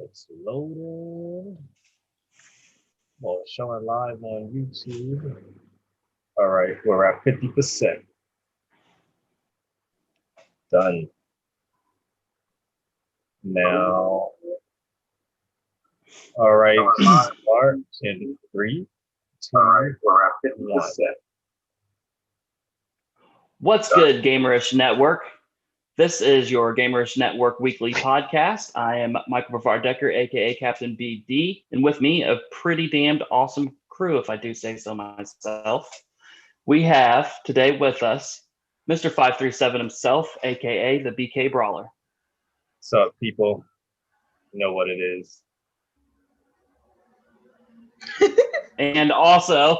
It's loading. Well, it's showing live on YouTube. All right, we're at 50%. Done. Now, all right, start in 3, 2, we're at 50%. What's good, Gamerish Network? This is your Gamerish Network weekly podcast. I am Michael Brevard Decker, aka Captain BD, and with me, a pretty damned awesome crew, if I do say so myself. We have today with us Mr. 537 himself, aka the BK Brawler. What's up, people? You know what it is. And also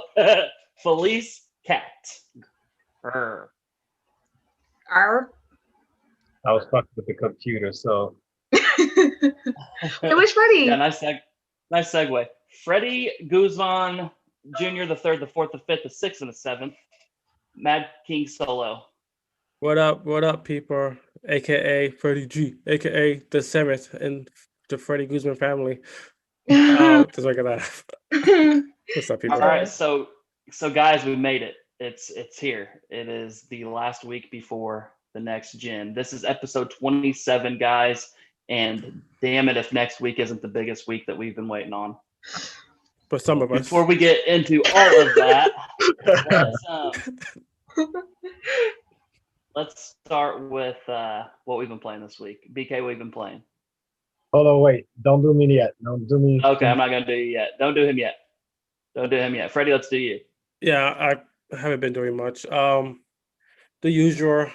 Felice Cat. Arr. I was fucking with the computer, so. It was Freddie. Yeah, nice segue. Freddie Guzman Jr., the third, the fourth, the fifth, the sixth, and the seventh. Mad King Solo. What up, people? AKA Freddie G, AKA the seventh in the Freddie Guzman family. Just like that. What's up, people? All right, so guys, we made it. It's here. It is the last week before the next gen. This is episode 27, guys. And damn it, if next week isn't the biggest week that we've been waiting on. For some of us. Before we get into all of that, let's start with what we've been playing this week. BK, what we've been playing. Hold on, wait. Don't do me yet. Don't do me. Okay, I'm not going to do you yet. Don't do him yet. Freddie, let's do you. Yeah, I haven't been doing much. The usual.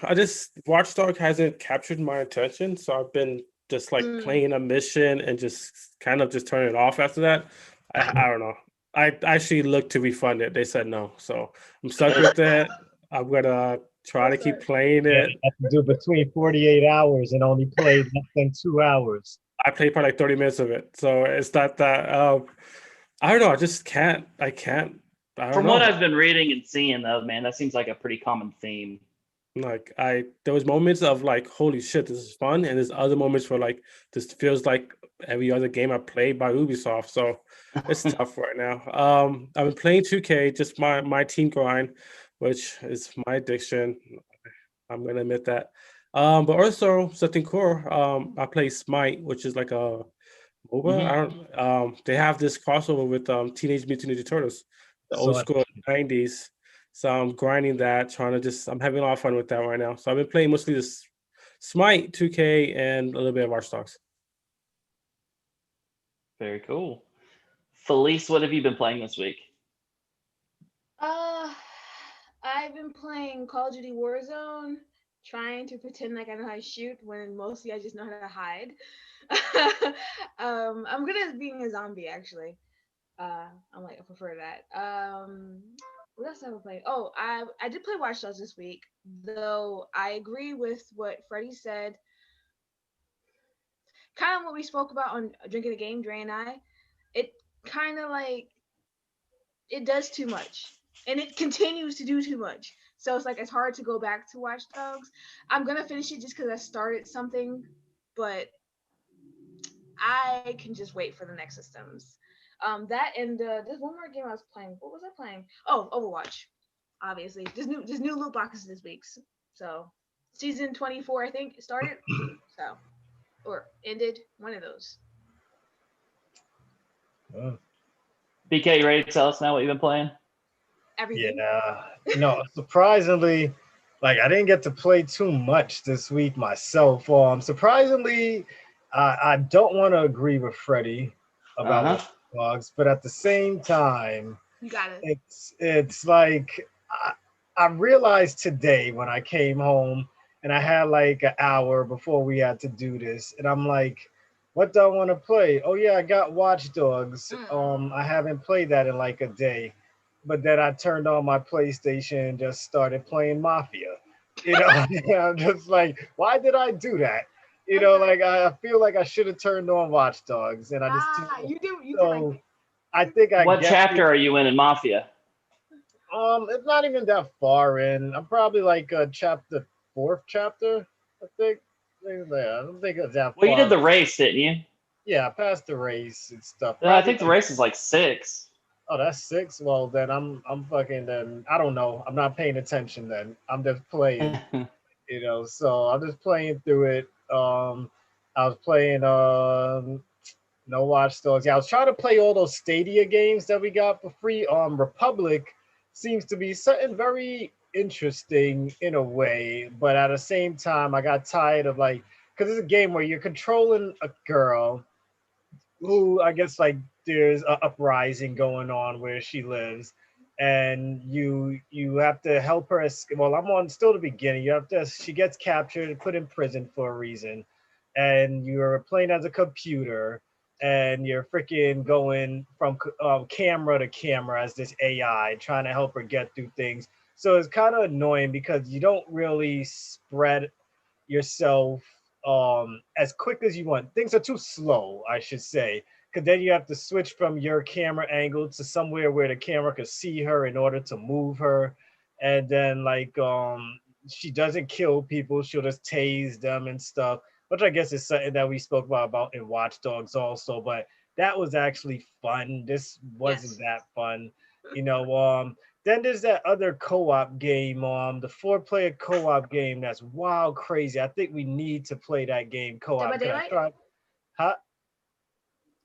Watch Dog hasn't captured my attention, so I've been just like playing a mission and just kind of just turning it off after that. I don't know. I actually looked to refund it. They said no, so I'm stuck with that. I'm gonna try to keep playing it. Yeah, you have to do between 48 hours and only play less than 2 hours. I played probably like 30 minutes of it, so it's not that. I don't know. I just can't. I can't. From what I've been reading and seeing, though, man, that seems like a pretty common theme. Like there was moments of like, holy shit, this is fun, and there's other moments where like this feels like every other game I played by Ubisoft. So it's tough right now. I've been playing 2K, just my team grind, which is my addiction. I'm gonna admit that. But also something cool. I play Smite, which is like a MOBA. Mm-hmm. They have this crossover with Teenage Mutant Ninja Turtles, the old school 90s. So I'm grinding that, I'm having a lot of fun with that right now. So I've been playing mostly this Smite, 2K, and a little bit of Watch Dogs. Very cool. Felice, what have you been playing this week? I've been playing Call of Duty Warzone, trying to pretend like I know how to shoot when mostly I just know how to hide. I'm good at being a zombie, actually. I prefer that. What else have I played? Oh, I did play Watch Dogs this week, though I agree with what Freddie said. Kind of what we spoke about on Drinking the Game, Dre and I. It kind of like, it does too much. And it continues to do too much. So it's hard to go back to Watch Dogs. I'm going to finish it just because I started something, but I can just wait for the next systems. That and there's one more game I was playing. What was I playing? Oh, Overwatch. Obviously, there's new loot boxes this week. So season 24, I think, started. So or ended, one of those. BK, you ready to tell us now what you've been playing? Everything. Yeah. No, surprisingly, like I didn't get to play too much this week myself. Surprisingly, I don't want to agree with Freddie about dogs, but at the same time, you got it. It's like I realized today when I came home and I had like an hour before we had to do this, and I'm like, what do I want to play? Oh yeah, I got Watch Dogs. I haven't played that in like a day. But then I turned on my PlayStation and just started playing Mafia. You know, I'm just like, why did I do that? You know, like I feel like I should have turned on Watch Dogs, and I just you do. So I think What chapter are you in Mafia? It's not even that far in. I'm probably like fourth chapter. I think. I don't think it's that far. Well, you did the race, didn't you? Yeah, past the race and stuff. I Probably think the like, race is like 6. oh, that's 6. Well, then I'm fucking then I don't know. I'm not paying attention then. I'm just playing, So I'm just playing through it. I was playing no Watch Dogs. Yeah, I was trying to play all those Stadia games that we got for free. Republic seems to be something very interesting in a way, but at the same time, I got tired of like because it's a game where you're controlling a girl who I guess like there's a uprising going on where she lives, and you have to help her. Well, I'm on still the beginning. You have to. She gets captured and put in prison for a reason, and you're playing as a computer, and you're freaking going from camera to camera as this AI trying to help her get through things. So it's kind of annoying because you don't really spread yourself as quick as you want. Things are too slow, I should say, because then you have to switch from your camera angle to somewhere where the camera could see her in order to move her. And then like she doesn't kill people, she'll just tase them and stuff, which I guess is something that we spoke about in Watch Dogs also, but that was actually fun. This wasn't Yes. that fun. You know, then there's that other co-op game, the four-player co-op game that's wild crazy. I think we need to play that game Dead co-op by because I Daylight. tried. Huh?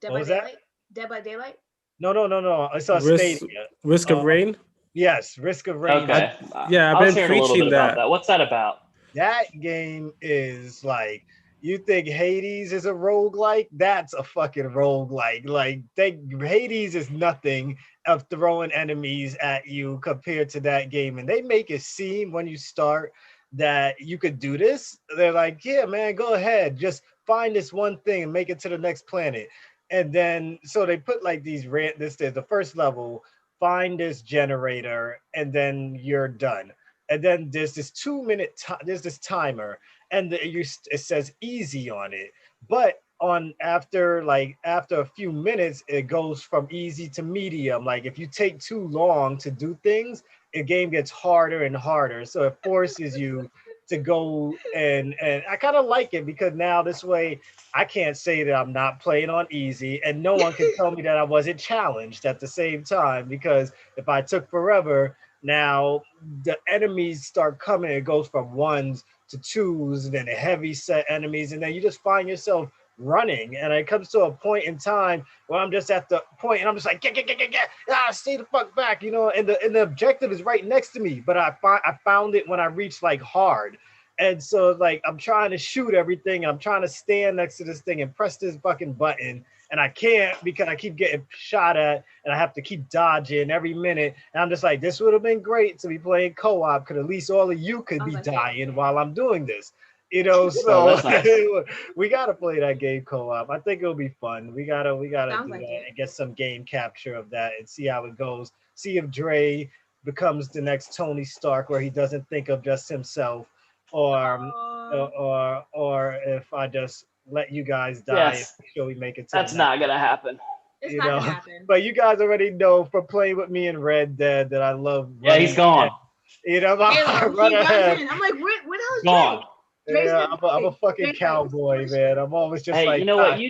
Dead What by was that? Daylight. Dead by Daylight. No, no, no, no. It's a Risk Stadia. Risk of Um, Rain. yes, Risk of Rain. I Okay. yeah, I've I was been hearing a little bit preaching about that. that. What's that about? That game is like you think Hades is a roguelike? That's a fucking roguelike. Like Hades is nothing of throwing enemies at you compared to that game. And they make it seem when you start that you could do this. They're like, yeah, man, go ahead. Just find this one thing and make it to the next planet. And then so they put like these this is the first level, find this generator, and then you're done, and then there's this 2 minute there's this timer, and it says easy on it, but on after a few minutes it goes from easy to medium. Like if you take too long to do things, the game gets harder and harder, so it forces you to go, and I kind of like it because now this way I can't say that I'm not playing on easy, and no one can tell me that I wasn't challenged at the same time, because if I took forever, now the enemies start coming. It goes from ones to twos, and then a heavy set enemies, and then you just find yourself running. And it comes to a point in time where I'm just at the point, and I'm just like, stay the fuck back, And the objective is right next to me, but I found it when I reached like hard. And so like I'm trying to shoot everything. I'm trying to stand next to this thing and press this fucking button, and I can't because I keep getting shot at, and I have to keep dodging every minute. And I'm just like, this would have been great to be playing co-op, because at least all of you could Sounds be like it. dying while I'm doing this. Oh, So that's nice. we gotta play that game co-op. I think it'll be fun. We gotta Sounds do like that it. and get some game capture of that and see how it goes. See if Dre becomes the next Tony Stark, where he doesn't think of just himself, or or if I just let you guys die if Yes, sure we make it to the that's next not gonna happen. It's you not gonna know. happen. But you guys already know from playing with me in Red Dead that I love Yeah, he's running ahead. gone. I Halo. run He runs ahead. in. I'm like, where the hell is Gone. Drake? Drake's Yeah, been I'm a missing. fucking Drake's like, cowboy, where's man. Drake? I'm always just Hey, you like, know what?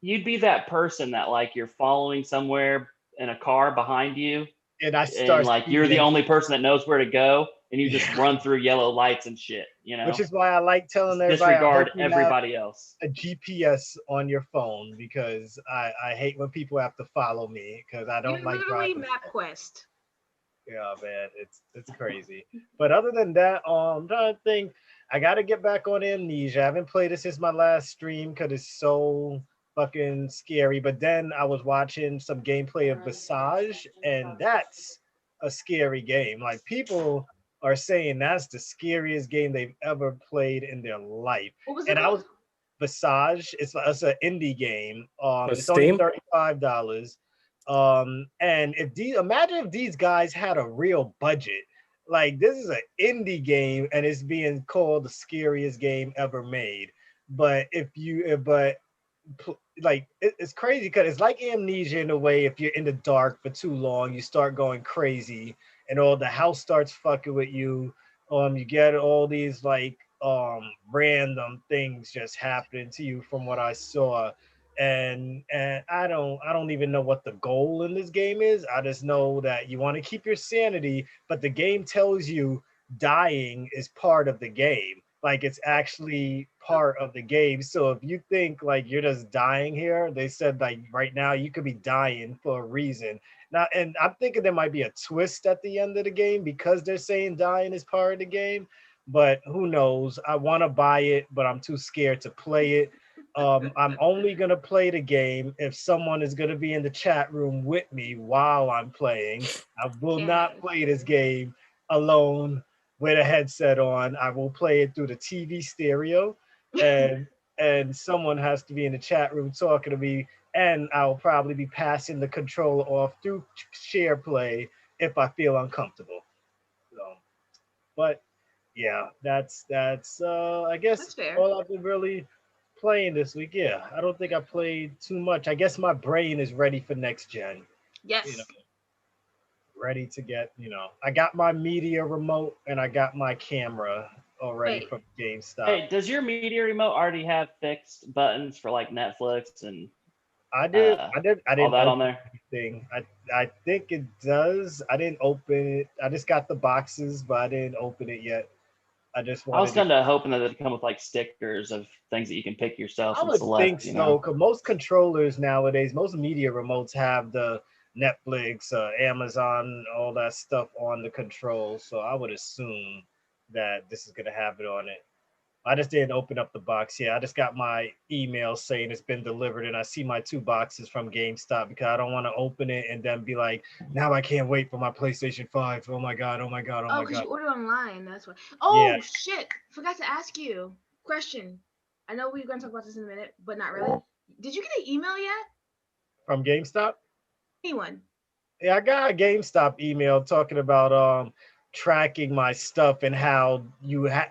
You'd be that person that like you're following somewhere in a car behind you, and I and start like you're the speeding. only person that knows where to go, and you just Yeah. run through yellow lights and shit. Which is why I like telling Just everybody, I hope disregard you have everybody else. a GPS on your phone, because I hate when people have to follow me, because I don't You're like literally driving. MapQuest. Yeah, man, it's crazy. But other than that, I'm trying to think. I got to get back on Amnesia. I haven't played it since my last stream because it's so fucking scary. But then I was watching some gameplay of Visage, and that's a scary game. Like people are saying that's the scariest game they've ever played in their life. What was it And I called? was Visage. It's an indie game. But It's only Steam. $35. And if imagine if these guys had a real budget. Like this is an indie game, and it's being called the scariest game ever made. But if you, but like it's crazy because it's like Amnesia in a way. If you're in the dark for too long, you start going crazy, and all the house starts fucking with you. You get all these like random things just happening to you from what I saw. and I don't even know what the goal in this game is. I just know that you want to keep your sanity, but the game tells you dying is part of the game. Like it's actually part of the game. So if you think like you're just dying here, they said like right now you could be dying for a reason. Now, and I'm thinking there might be a twist at the end of the game because they're saying dying is part of the game. But who knows? I want to buy it, but I'm too scared to play it. I'm only gonna play the game if someone is gonna be in the chat room with me while I'm playing. I will not Canon. play this game alone with a headset on. I will play it through the TV stereo, and and someone has to be in the chat room talking to me, and I'll probably be passing the controller off through share play if I feel uncomfortable. So, but yeah, that's I guess That's fair. all I've been really playing this week. Yeah, I don't think I played too much. I guess my brain is ready for next gen. You know, Yes. ready to get. I got my media remote and I got my camera already Wait. from GameStop. Hey, does your media remote already have fixed buttons for like Netflix and I did. uh, I all didn't that on open there? anything. I think it does. I didn't open it. I just got the boxes, but I didn't open it yet. I just I was wanted to. kind of hoping that it'd come with like stickers of things that you can pick yourself I and would think select, you so, know. because most controllers nowadays, most media remotes have the Netflix, Amazon, all that stuff on the control. So I would assume that this is gonna have it on it. I just didn't open up the box. Yeah, I just got my email saying it's been delivered, and I see my two boxes from GameStop because I don't want to open it and then be like, now I can't wait for my PlayStation 5. Oh my god! Oh my god! Oh Oh, my because god! you ordered online. That's why. Yeah, Oh shit! Forgot to ask you. Question. I know we're gonna talk about this in a minute, but not really. Did you get an email yet? from GameStop. Anyone? Yeah, I got a GameStop email talking about tracking my stuff and how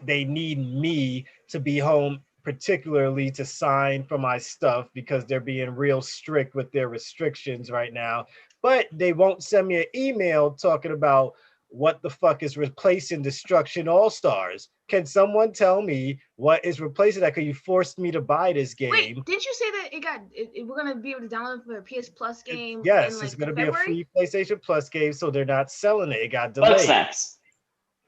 they need me to be home particularly to sign for my stuff because they're being real strict with their restrictions right now. But they won't send me an email talking about what the fuck is replacing Destruction All Stars. Can someone tell me what is replacing that? Because you forced me to buy this Wait, game. didn't you say that we're gonna be able to download for a PS Plus game in Yes, it's like going to be a February? free PlayStation Plus game, so they're not selling it. It got Bug delayed. snacks.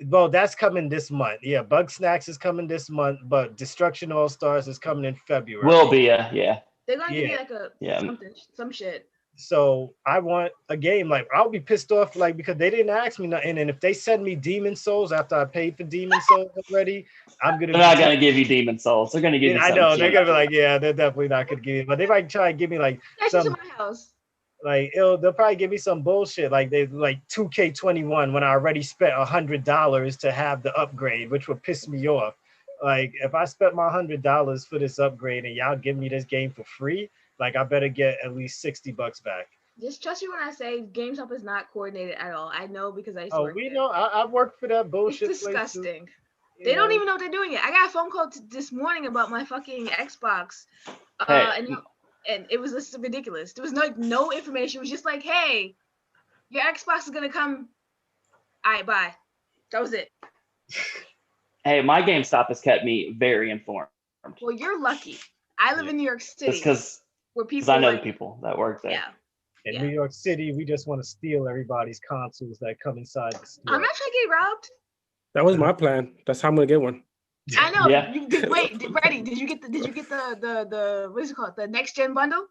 Well, that's coming this month. Yeah, Bug Snacks is coming this month, but Destruction All Stars is coming in Will February. be yeah. They're gonna give Yeah. you like a Yeah. some shit. So I want a game. Like I'll be pissed off, like because they didn't ask me nothing. And if they send me Demon Souls after I paid for Demon Souls already, I'm gonna They're be not tight. gonna give you Demon Souls. They're gonna give you I something know they're cheap. gonna be like, yeah, they're definitely not gonna give me, but they might try and give me like Actually, to some my house. like they'll probably give me some bullshit like they like 2K21 when I already spent $100 to have the upgrade, which would piss me off. Like if I spent my $100 for this upgrade and y'all give me this game for free, like I better get at least $60 back. Just trust me when I say GameStop is not coordinated at all. I know because I used to Oh, work we there. know. I've worked for that It's bullshit place too. disgusting. You They don't know, even know what they're doing yet. I got a phone call this morning about my fucking Xbox, Hey, and it was just ridiculous. There was like no information. It was just like, hey, your Xbox is gonna come. All right, bye. That was it. hey, my GameStop has kept me very informed. Well, you're lucky. I live Yeah. in New York Just City, because where I people know the like, people that work there. yeah, in yeah. New York City, we just want to steal everybody's consoles that come inside the I'm store. not trying to get robbed. That was my plan. That's how I'm gonna get one. I know. Yeah. You did. Wait, Freddie, did you get the what is it called? The next gen bundle?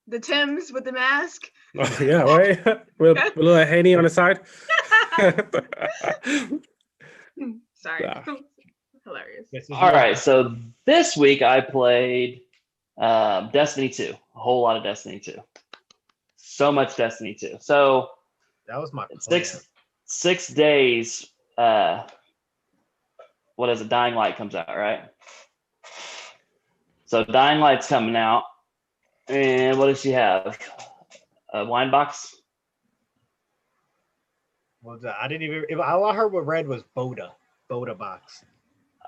The Tims with the mask. Oh yeah, right. With a little Henny on the side. Sorry. Ah. Hilarious. This is All your- right, so this week I played Destiny 2, a whole lot of Destiny 2. So much Destiny 2. So that was my plan. 6 days, what is it? Dying Light comes out, right? So Dying Light's coming out. And what does she have? A wine box? Well, I didn't even. All I heard what read was Boda box.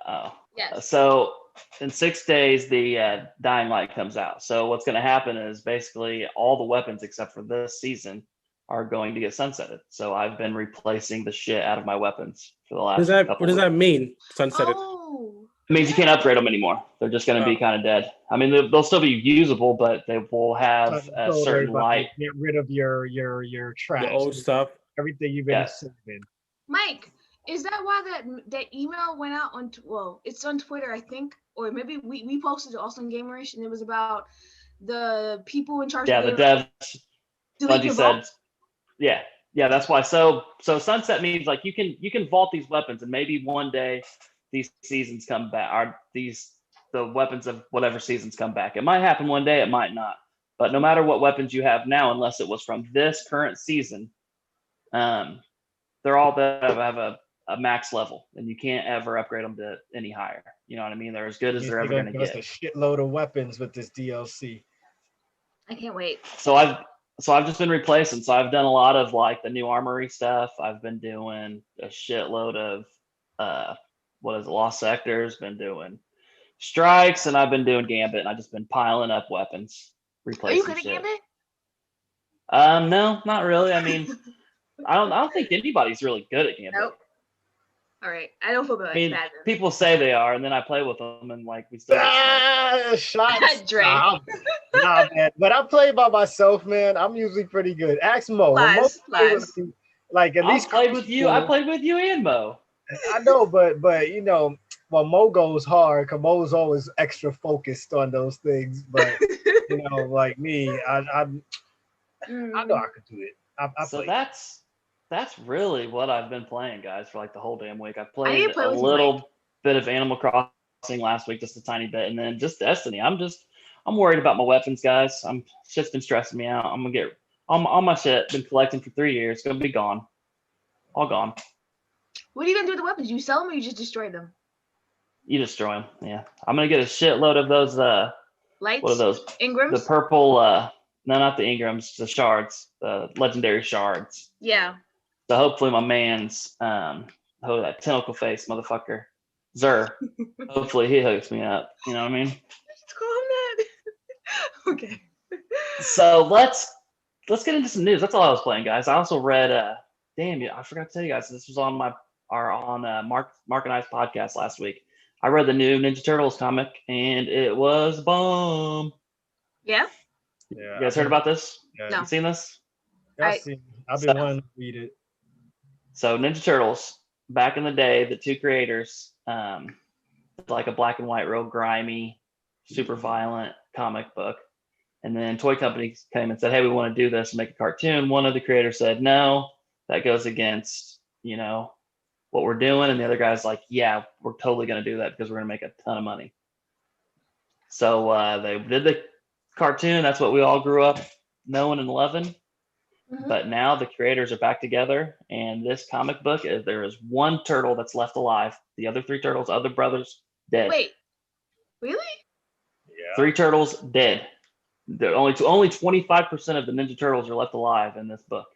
Oh. Yes. So in 6 days, the Dying Light comes out. So what's going to happen is basically all the weapons except for this season are going to get sunsetted. So I've been replacing the shit out of my weapons for the last couple What does that weeks. mean? Sunsetted. Oh. It means you can't upgrade them anymore. They're just going to be kind of dead. I mean, they'll still be usable, but they will have a told certain everybody light. get rid of your The trash, old stuff. everything you've been Yes. saving. Mike, is that why that email went out on? Well, it's on Twitter, I think, or maybe we posted it also on Gamerish, and it was about the people in charge. Yeah, of the devs. delete Bungie your said, vault. yeah, that's why. So sunset means like you can vault these weapons, and maybe one day these seasons come back, or the weapons of whatever seasons come back. It might happen one day, it might not. But no matter what weapons you have now, unless it was from this current season, they're all that have a max level, and you can't ever upgrade them to any higher. You know what I mean? They're as good as they're ever going to give us get. a shitload of weapons with this DLC. I can't wait. So I've just been replacing. So I've done a lot of like the new armory stuff. I've been doing a shitload of Lost Sectors, been doing strikes, and I've been doing Gambit, and I've just been piling up weapons, Are replacing you good at shit. Gambit? No, not really. I mean, I don't think anybody's really good at Gambit. Nope. All right, I don't feel bad. I mean, bad people say they are, and then I play with them, and like we still get Shots. Dre. Nah, man. But I play by myself, man. I'm usually pretty good. Ask Mo. When Mo play with Lies. me, like at least I played with you. I played with you and Mo. I know, but you know, well, Mo goes hard because Mo's always extra focused on those things. But you know, like me, I know I could do it. I So play. that's really what I've been playing, guys, for like the whole damn week. I need played to play a with you, little bit of Animal Crossing last week, just a tiny bit, and then just Destiny. I'm worried about my weapons, guys. Shit's been stressing me out. I'm gonna get all my shit been collecting for 3 years. Gonna be gone, all gone. What are you gonna do with the weapons? You sell them or you just destroy them? You destroy them. Yeah, I'm gonna get a shitload of those. Lights. What are those? Ingrams. The purple. No, not the Ingrams. The shards. The legendary shards. Yeah. So hopefully my man's that tentacle face motherfucker, Zer. Hopefully he hooks me up. You know what I mean? Let's call him that. Okay. So let's get into some news. That's all I was playing, guys. I also read damn it, I forgot to tell you guys, this was on Mark and I's podcast last week. I read the new Ninja Turtles comic and it was bomb. Yeah. Yeah. You guys heard about this? No. You seen this? I've been wanting to read it. So Ninja Turtles, back in the day, the two creators, like a black and white, real grimy, super violent comic book. And then toy companies came and said, hey, we want to do this and make a cartoon. One of the creators said, no, that goes against, what we're doing. And the other guy's like, yeah, we're totally going to do that because we're going to make a ton of money. So they did the cartoon. That's what we all grew up knowing and loving. Mhm. But now the creators are back together, and this comic book there is one turtle that's left alive. The other three turtles, other brothers, dead. Wait, really? Yeah. 3 turtles dead. Only 25% of the Ninja Turtles are left alive in this book.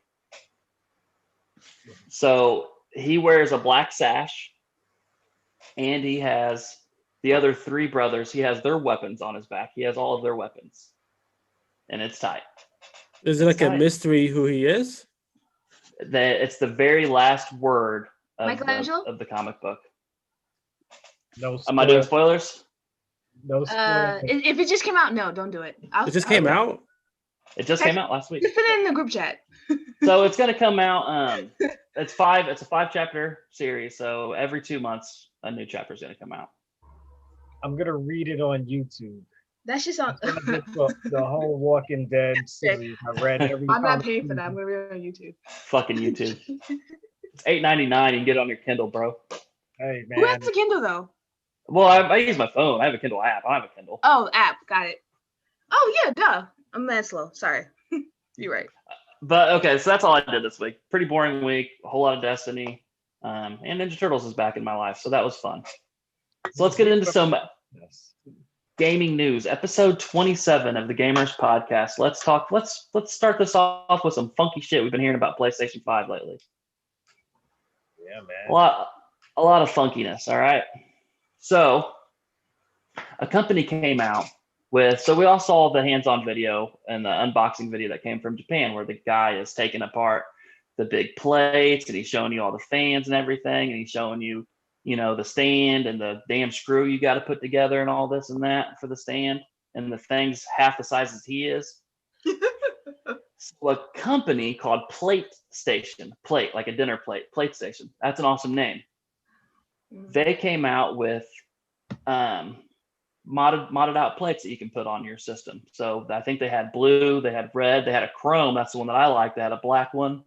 So he wears a black sash, and he has the other 3 brothers. He has their weapons on his back. He has all of their weapons, and it's tight. Is it like a mystery who he is? It's the very last word of the comic book. No. Am I doing spoilers? No spoilers. If it just came out, no, don't do it. It just came out? It just came out last week. Just put it in the group chat. So it's going to come out. It's a 5-chapter series. So every 2 months, a new chapter is going to come out. I'm going to read it on YouTube. That's just on the whole Walking Dead series. I read every. I'm not paying for that. I'm going to read it on YouTube. Fucking YouTube. It's $8.99. You can get it on your Kindle, bro. Hey, man. Who has a Kindle, though? Well, I use my phone. I have a Kindle app. I don't have a Kindle. Oh, app. Got it. Oh, yeah, duh. I'm mad slow. Sorry. You're right. But, okay, so that's all I did this week. Pretty boring week. A whole lot of Destiny. And Ninja Turtles is back in my life, so that was fun. So let's get into some gaming news. Episode 27 of the Gamerish podcast. Let's start this off with some funky shit we've been hearing about PlayStation 5 lately. Yeah, man. A lot of funkiness, all right? So a company came out so we all saw the hands-on video and the unboxing video that came from Japan where the guy is taking apart the big plates and he's showing you all the fans and everything, and he's showing you, the stand and the damn screw you got to put together and all this and that for the stand, and the thing's half the size as he is. So a company called Plate Station, plate like a dinner plate, Plate Station. That's an awesome name. They came out with modded out plates that you can put on your system. So I think they had blue, they had red, they had a chrome. That's the one that I liked. They had a black one.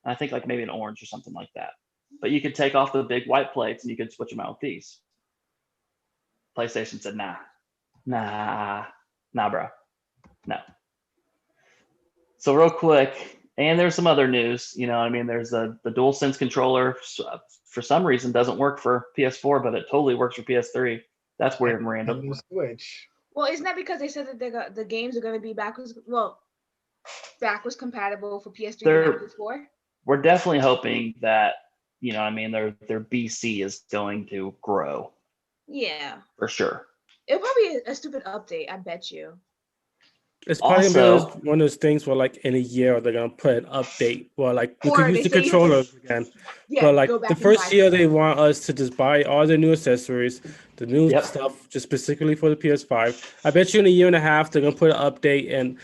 I think like maybe an orange or something like that. But you could take off the big white plates and you could switch them out with these. PlayStation said, nah, bro, no. So real quick, and there's some other news. There's the DualSense controller for some reason doesn't work for PS4, but it totally works for PS3. That's weird and random. Switch. Well, isn't that because they said that the games are going to be backwards compatible for PS3 and PS4? We're definitely hoping that their BC is going to grow. Yeah, for sure. It'll probably be a stupid update. I bet you. It's probably gonna be one of those things where, like, in a year they're gonna put an update where, like, we could use the controllers again. Yeah, but like the first year they want us to just buy all the new accessories, the new stuff, just specifically for the PS5. I bet you in a year and a half they're gonna put an update and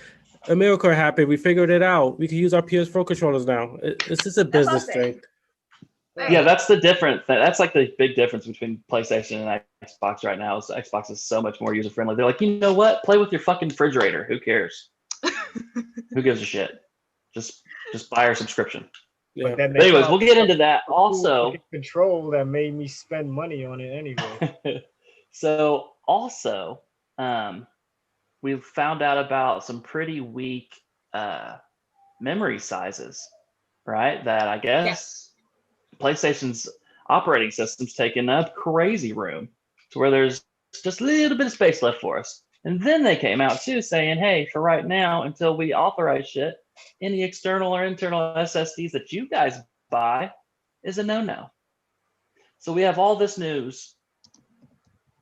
a miracle happened. We figured it out. We can use our PS4 controllers now. It's just a business thing. Yeah, that's the difference. That's like the big difference between PlayStation and Xbox right now. Is Xbox is so much more user friendly. They're like, you know what? Play with your fucking refrigerator. Who cares? Who gives a shit? Just buy our subscription. Yeah. But anyways, we'll get into that. Also, control that made me spend money on it anyway. So also, we found out about some pretty weak memory sizes, right? That I guess PlayStation's operating system's taking up crazy room to where there's just a little bit of space left for us. And then they came out too saying, hey, for right now, until we authorize shit, any external or internal SSDs that you guys buy is a no-no. So we have all this news,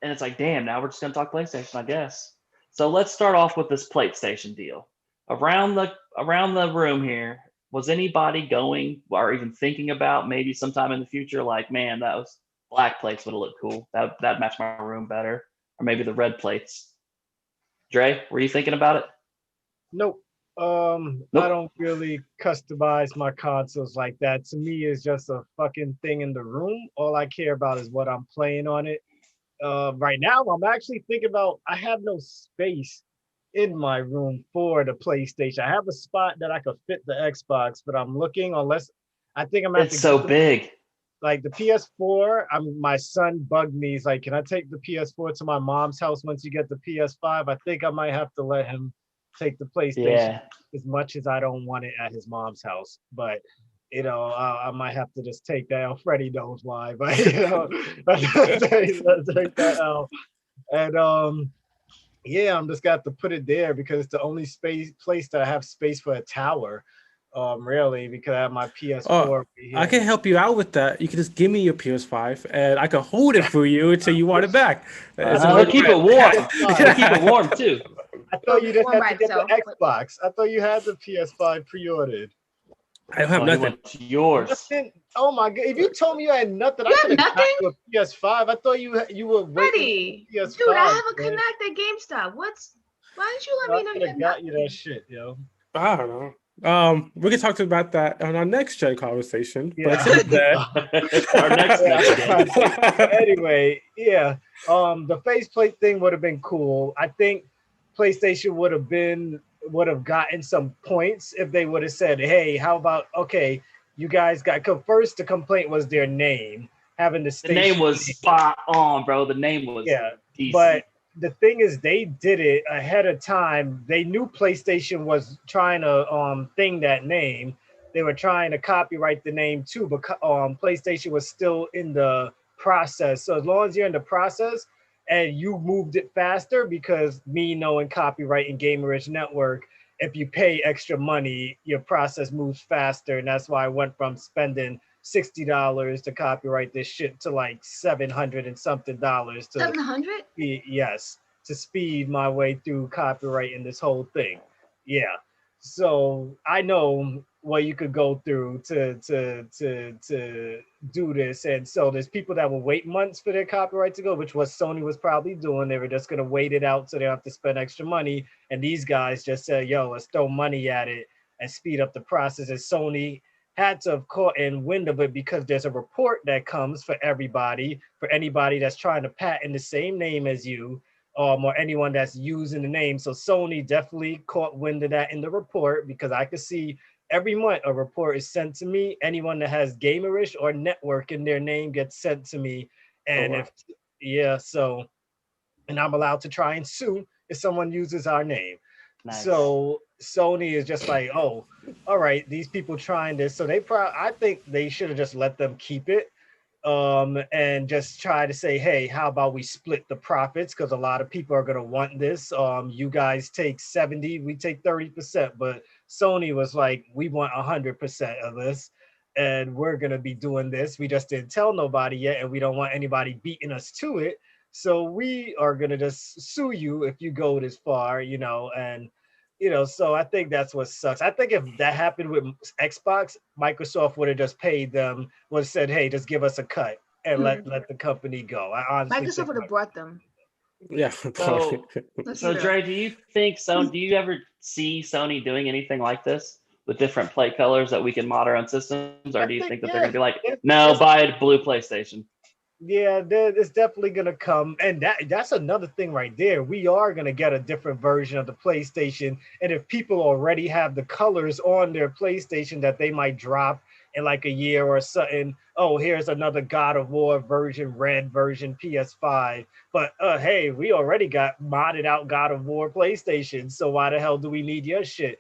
and it's like, damn, now we're just going to talk PlayStation, I guess. So let's start off with this PlayStation deal. Around the room here, was anybody going or even thinking about maybe sometime in the future, like, man, that was black plates would have looked cool. That matched my room better. Or maybe the red plates. Dre, were you thinking about it? Nope. I don't really customize my consoles like that. To me, it's just a fucking thing in the room. All I care about is what I'm playing on it. Right now, I'm actually thinking about, I have no space in my room for the PlayStation. I have a spot that I could fit the Xbox, but I'm looking, unless I think I'm it's so big. Like the PS4, my son bugged me. He's like, can I take the PS4 to my mom's house once you get the PS5? I think I might have to let him take the PlayStation as much as I don't want it at his mom's house. But I might have to just take that out. Freddie knows why, but take that out. And yeah, I'm just got to put it there because it's the only place that I have space for a tower. Really, because I have my PS4. I can help you out with that. You can just give me your PS5 and I can hold it for you until you want it back. We'll keep it warm. We'll keep it warm too. I thought you just had to get the Xbox. I thought you had the PS5 pre-ordered. I don't have nothing. Yours. Nothing? Oh my god! If you told me you had nothing, I could have got you a PS5. I thought you were waiting for PS5. Dude, I have a Connect at GameStop. Why didn't you let me know you had got you that shit, yo? I don't know. We can talk about that on our next gen conversation. Yeah. But our next anyway, yeah. The faceplate thing would have been cool. I think PlayStation would have gotten some points if they would have said, hey, how about, okay, you guys got, first the complaint was their name, having the name was spot on, bro. The name was decent. But the thing is, they did it ahead of time. They knew PlayStation was trying to thing that name. They were trying to copyright the name too, but PlayStation was still in the process. So as long as you're in the process and you moved it faster, because me knowing copyright and Gamerish Network, if you pay extra money, your process moves faster. And that's why I went from spending $60 to copyright this shit to like $700 and something dollars to $700? To speed my way through copyrighting this whole thing. Yeah. So I know what you could go through to do this. And so there's people that will wait months for their copyright to go, which was Sony was probably doing. They were just gonna wait it out so they don't have to spend extra money. And these guys just said, "Yo, let's throw money at it and speed up the process." And Sony had to have caught in wind of it because there's a report that comes for anybody that's trying to patent the same name as you, or anyone that's using the name. So Sony definitely caught wind of that in the report, because I could see every month a report is sent to me. Anyone that has Gamerish or network in their name gets sent to me. Oh, And wow. if, yeah, so, and I'm allowed to try and sue if someone uses our name. Nice. So Sony is just like, oh, all right, these people trying this. So I think they should have just let them keep it, and just try to say, hey, how about we split the profits? Because a lot of people are going to want this. You guys take 70, we take 30%. But Sony was like, we want 100% of this. And we're going to be doing this. We just didn't tell nobody yet. And we don't want anybody beating us to it. So we are going to just sue you if you go this far, and so I think that's what sucks. I think if that happened with Xbox, Microsoft would have just paid them, would have said, "Hey, just give us a cut and let the company go." I honestly Microsoft think would have brought them. Yeah. So, Let's so be real. Dre, do you think do you ever see Sony doing anything like this with different plate colors that we can mod our own systems, or I do you think, think that they're yeah, gonna be like, it's, no, it's buy a blue PlayStation? yeah, it's definitely gonna come, and that's another thing right there. We are gonna get a different version of the PlayStation, and if people already have the colors on their PlayStation that they might drop in like a year or something, oh, here's another God of War version, red version PS5. But hey, we already got modded out God of War PlayStation, so why the hell do we need your shit?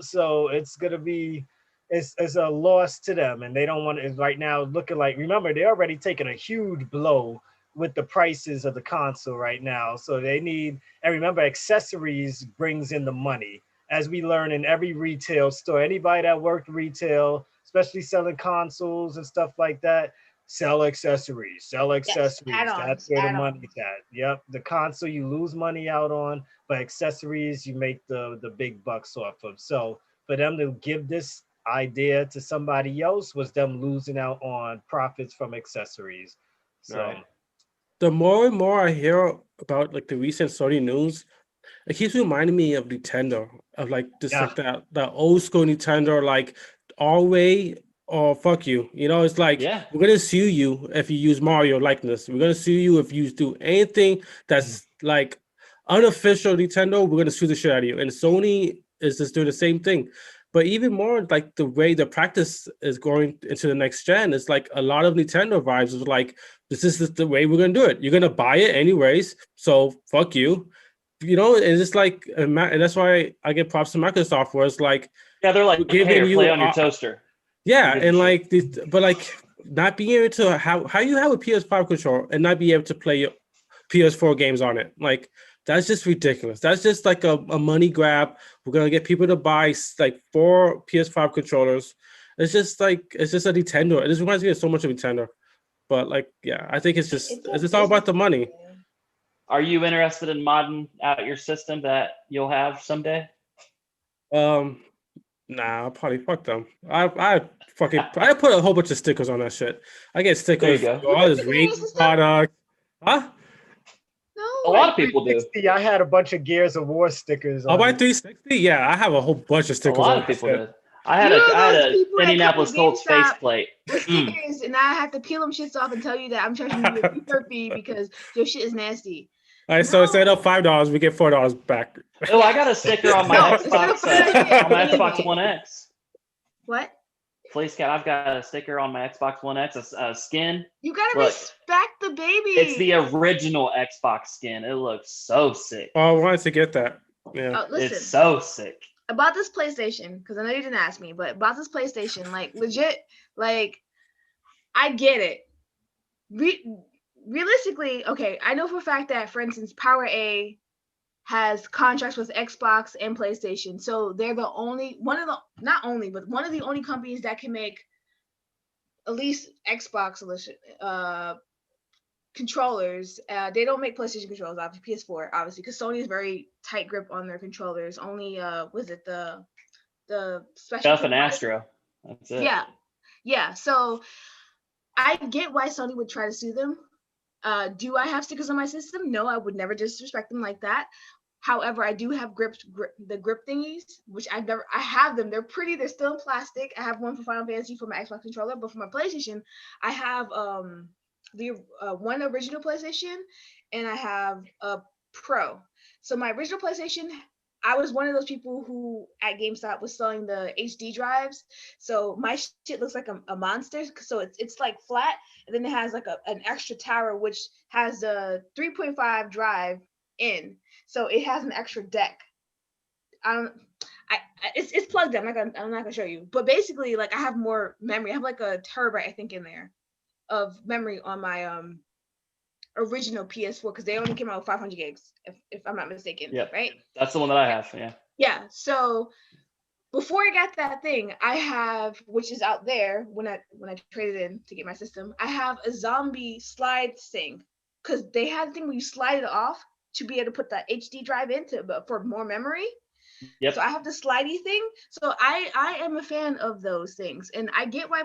So it's gonna be it's a loss to them, and they don't want it right now looking like, remember, they're already taking a huge blow with the prices of the console right now, so they need, and remember, accessories brings in the money, as we learn in every retail store. Anybody that worked retail, especially selling consoles and stuff like that, sell Yes, accessories. That's add-ons, where the add-ons. money's at. Yep, the console you lose money out on, but accessories you make the big bucks off of. So for them to give this idea to somebody else was them losing out on profits from accessories. So Right. The more and more I hear about like the recent Sony news, it keeps reminding me of Nintendo, of like just yeah. like that old school Nintendo, like all way or fuck you. It's like Yeah. we're gonna sue you if you use Mario likeness. We're gonna sue you if you do anything that's like unofficial Nintendo. We're gonna sue the shit out of you. And Sony is just doing the same thing. But even more like the way the practice is going into the next gen, it's like a lot of Nintendo vibes is like, this is the way we're gonna do it. You're gonna buy it anyways, so fuck you. And it's like, and that's why I get props to Microsoft, where it's like, Yeah, they're like, we're giving here, play you, on your toaster. Who yeah, gives a and shit? like, but like, not being able to how you have a PS5 controller and not be able to play your PS4 games on it, like that's just ridiculous. That's just like a money grab. We're gonna get people to buy like 4 PS5 controllers. It's just a Nintendo. It just reminds me of so much of Nintendo. But like, yeah, I think It's it's a just all about business the money. idea. Are you interested in modding out your system that you'll have someday? Um, Nah, I'll probably fuck them. I put a whole bunch of stickers on that shit. I get There you stickers go. for You all put this stickers on your Raven system? product. Huh? A No. lot My of people do. 360, I had a bunch of Gears of War stickers Oh, on my it. 360? Yeah, I have a whole bunch of A stickers lot on of that people shit. did. I had You're a those people that come to Indianapolis Colts GameStop faceplate. with stickers, and I have to peel them shits off and tell you that I'm charging you a return fee because your shit is nasty. All right, so instead No, of $5, we get $4 back. Oh, I got a sticker on my no. Instead of Xbox putting that shit on my Xbox anyway. One X. What? Fleece Cat, I've got a sticker on my Xbox One X, a skin. You gotta Look, respect the baby. it's the original Xbox skin. It looks so sick. Oh, I wanted to get that. Yeah. Oh, listen. It's so sick. About this PlayStation, because I know you didn't ask me, but about this PlayStation, like legit, like I get it. Realistically, okay, I know for a fact that, for instance, Power A has contracts with Xbox and PlayStation, so they're the only one of the not only, but one of the only companies that can make at least Xbox controllers. They don't make PlayStation controllers, obviously, PS4, obviously, because Sony is very tight grip on their controllers. Only was it the the special. Duff and Astro. That's it. Yeah. So I get why Sony would try to sue them. Do I have stickers on my system? No, I would never disrespect them like that. However, I do have the grip thingies, which I have them. They're pretty. They're still in plastic. I have one for Final Fantasy for my Xbox controller, but for my PlayStation, I have the one original PlayStation, and I have a Pro. So my original PlayStation, I was one of those people who at GameStop was selling the HD drives. So my shit looks like a monster. So it's like flat, and then it has like an extra tower which has a 3.5 drive in. So it has an extra deck. It's plugged in. I'm not gonna show you. But basically, like I have more memory. I have like a terabyte, I think, in there of memory on my original PS4 because they only came out with 500 gigs, if I'm not mistaken. Yeah. Right. That's the one that I have. Yeah. Yeah. So before I got that thing, I have, which is out there when I traded in to get my system, I have a zombie slide thing because they had the thing where you slide it off to be able to put the HD drive into, but for more memory. Yep. So I have the slidey thing. So I am a fan of those things, and I get why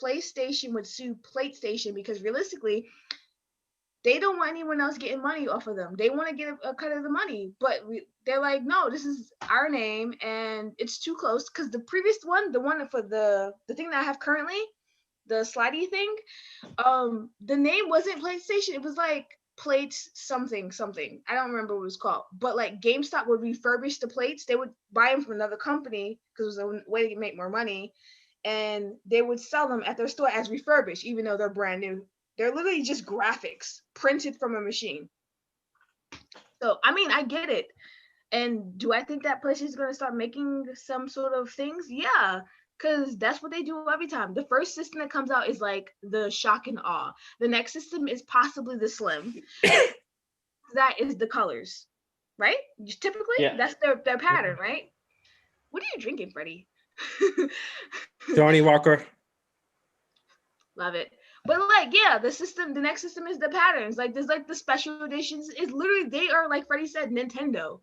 PlayStation would sue PlayStation because realistically, they don't want anyone else getting money off of them. They want to get a cut of the money, but they're like, no, this is our name, and it's too close. Because the previous one, the one for the thing that I have currently, the slidey thing, the name wasn't PlayStation. It was like plates something. I don't remember what it was called. But like GameStop would refurbish the plates. They would buy them from another company because it was a way to make more money, and they would sell them at their store as refurbished, even though they're brand new. They're literally just graphics printed from a machine. So, I mean, I get it. And do I think that PlayStation is going to start making some sort of things? Yeah, because that's what they do every time. The first system that comes out is like the shock and awe. The next system is possibly the slim. That is the colors, right? Typically, that's their pattern, right? What are you drinking, Freddie? Johnny Walker. Love it. But like, yeah, the next system is the patterns. Like there's like the special editions. It's literally, they are, like Freddie said, Nintendo.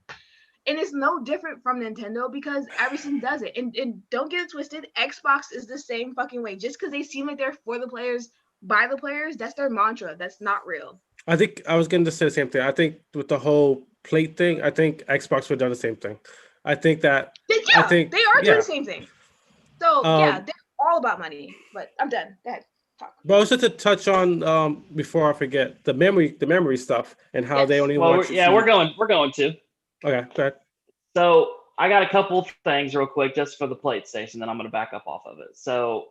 And it's no different from Nintendo because everything does it. And don't get it twisted, Xbox is the same fucking way. Just because they seem like they're for the players, by the players, that's their mantra. That's not real. I think I was going to say the same thing. I think with the whole plate thing, I think Xbox would have done the same thing. I think that they are doing the same thing. So yeah, they're all about money. But I'm done. Go ahead. But also to touch on before I forget the memory stuff and how they only want. We're going to. Okay, go ahead. So I got a couple things real quick just for the PlayStation, then I'm going to back up off of it. So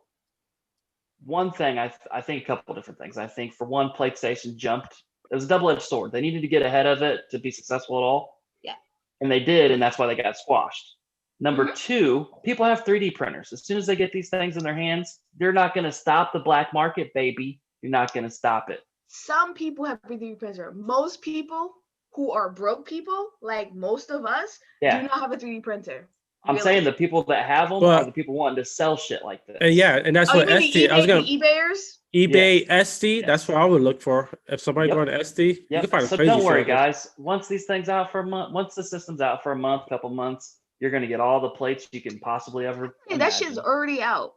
one thing, I think a couple different things. I think for one, PlayStation jumped. It was a double-edged sword. They needed to get ahead of it to be successful at all. Yeah. And they did, and that's why they got squashed. Number two, people have 3D printers. As soon as they get these things in their hands, they're not going to stop the black market, baby. You're not going to stop it. Some people have 3D printer. Most people who are broke people, like most of us, do not have a 3D printer. I'm saying the people that have them are the people wanting to sell shit like this. And that's what SD. I was gonna eBayers. eBay SD. That's what I would look for. If somebody going to SD, you can find so don't worry, guys. Once these things out for a month, once the system's out for a month, couple months, you're gonna get all the plates you can possibly ever. Yeah, that shit's already out.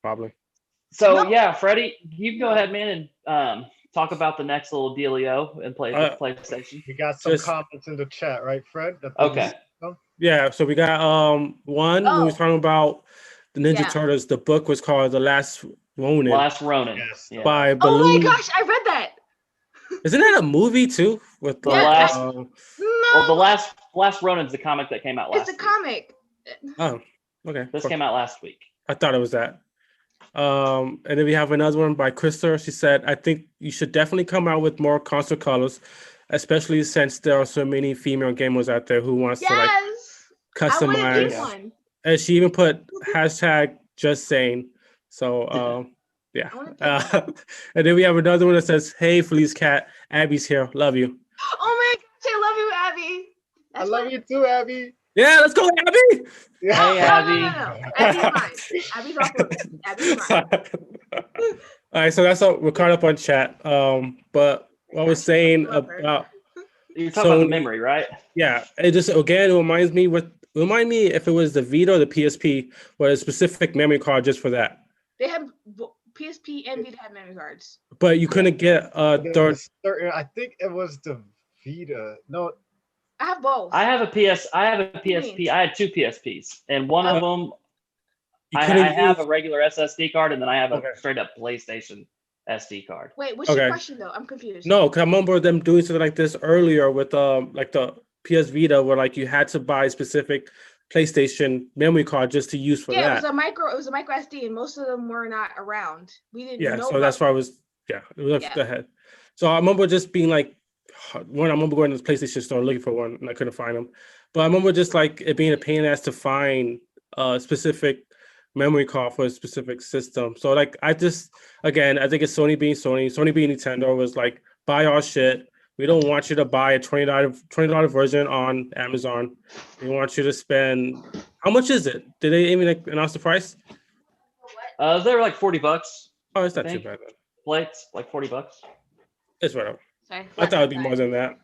Probably. So Freddie, you can go ahead, man, and talk about the next little dealio and play with PlayStation. We got some comments in the chat, right, Fred? Okay. Yeah, so we got one we was talking about the Ninja Turtles. The book was called The Last Ronin. Yes. By Balloon. Oh my gosh, I read that. Isn't that a movie too? With the last no. Well, the last Ronin's the comic that came out last week. It's a comic. Oh, okay. This came out last week. I thought it was that. And then we have another one by Krista. She said, I think you should definitely come out with more console colors, especially since there are so many female gamers out there who wants to like customize. And she even put hashtag just saying. So yeah. And then we have another one that says, hey Felice Cat, Abby's here. Love you. Oh my gosh, I love you, Abby. I love you too, Abby. Yeah, let's go, Abby. Yeah. Hey, Abby. No. Abby's fine. Abby's off limits. Abby's fine. All right, so that's all. We're caught up on chat. But what I was saying about you're talking about the memory, right? Yeah, it just again it reminds me with Remind me if it was the Vita or the PSP, or a specific memory card just for that. They have PSP and Vita have memory cards. But you couldn't get third. I think it was the Vita. No, I have both. I have a PSP. I had two PSPs, and one of them I have a regular SSD card, and then I have a straight up PlayStation SD card. Wait, what's your question though? I'm confused. No, because I remember them doing something like this earlier with like the PS Vita, where like you had to buy specific PlayStation memory card just to use for that. Yeah, it was a micro SD, and most of them were not around. We didn't know. So that's why I was left ahead. So I remember just being like, I remember going to the PlayStation store looking for one, and I couldn't find them. But I remember just like it being a pain in the ass to find a specific memory card for a specific system. So like I think it's Sony being Nintendo was like, buy our shit. We don't want you to buy a $20 version on Amazon. We want you to spend, how much is it? Did they even announce the price? They were like $40. Oh, it's not too bad then. Plates like $40. It's whatever. Sorry, I thought it'd be more than that.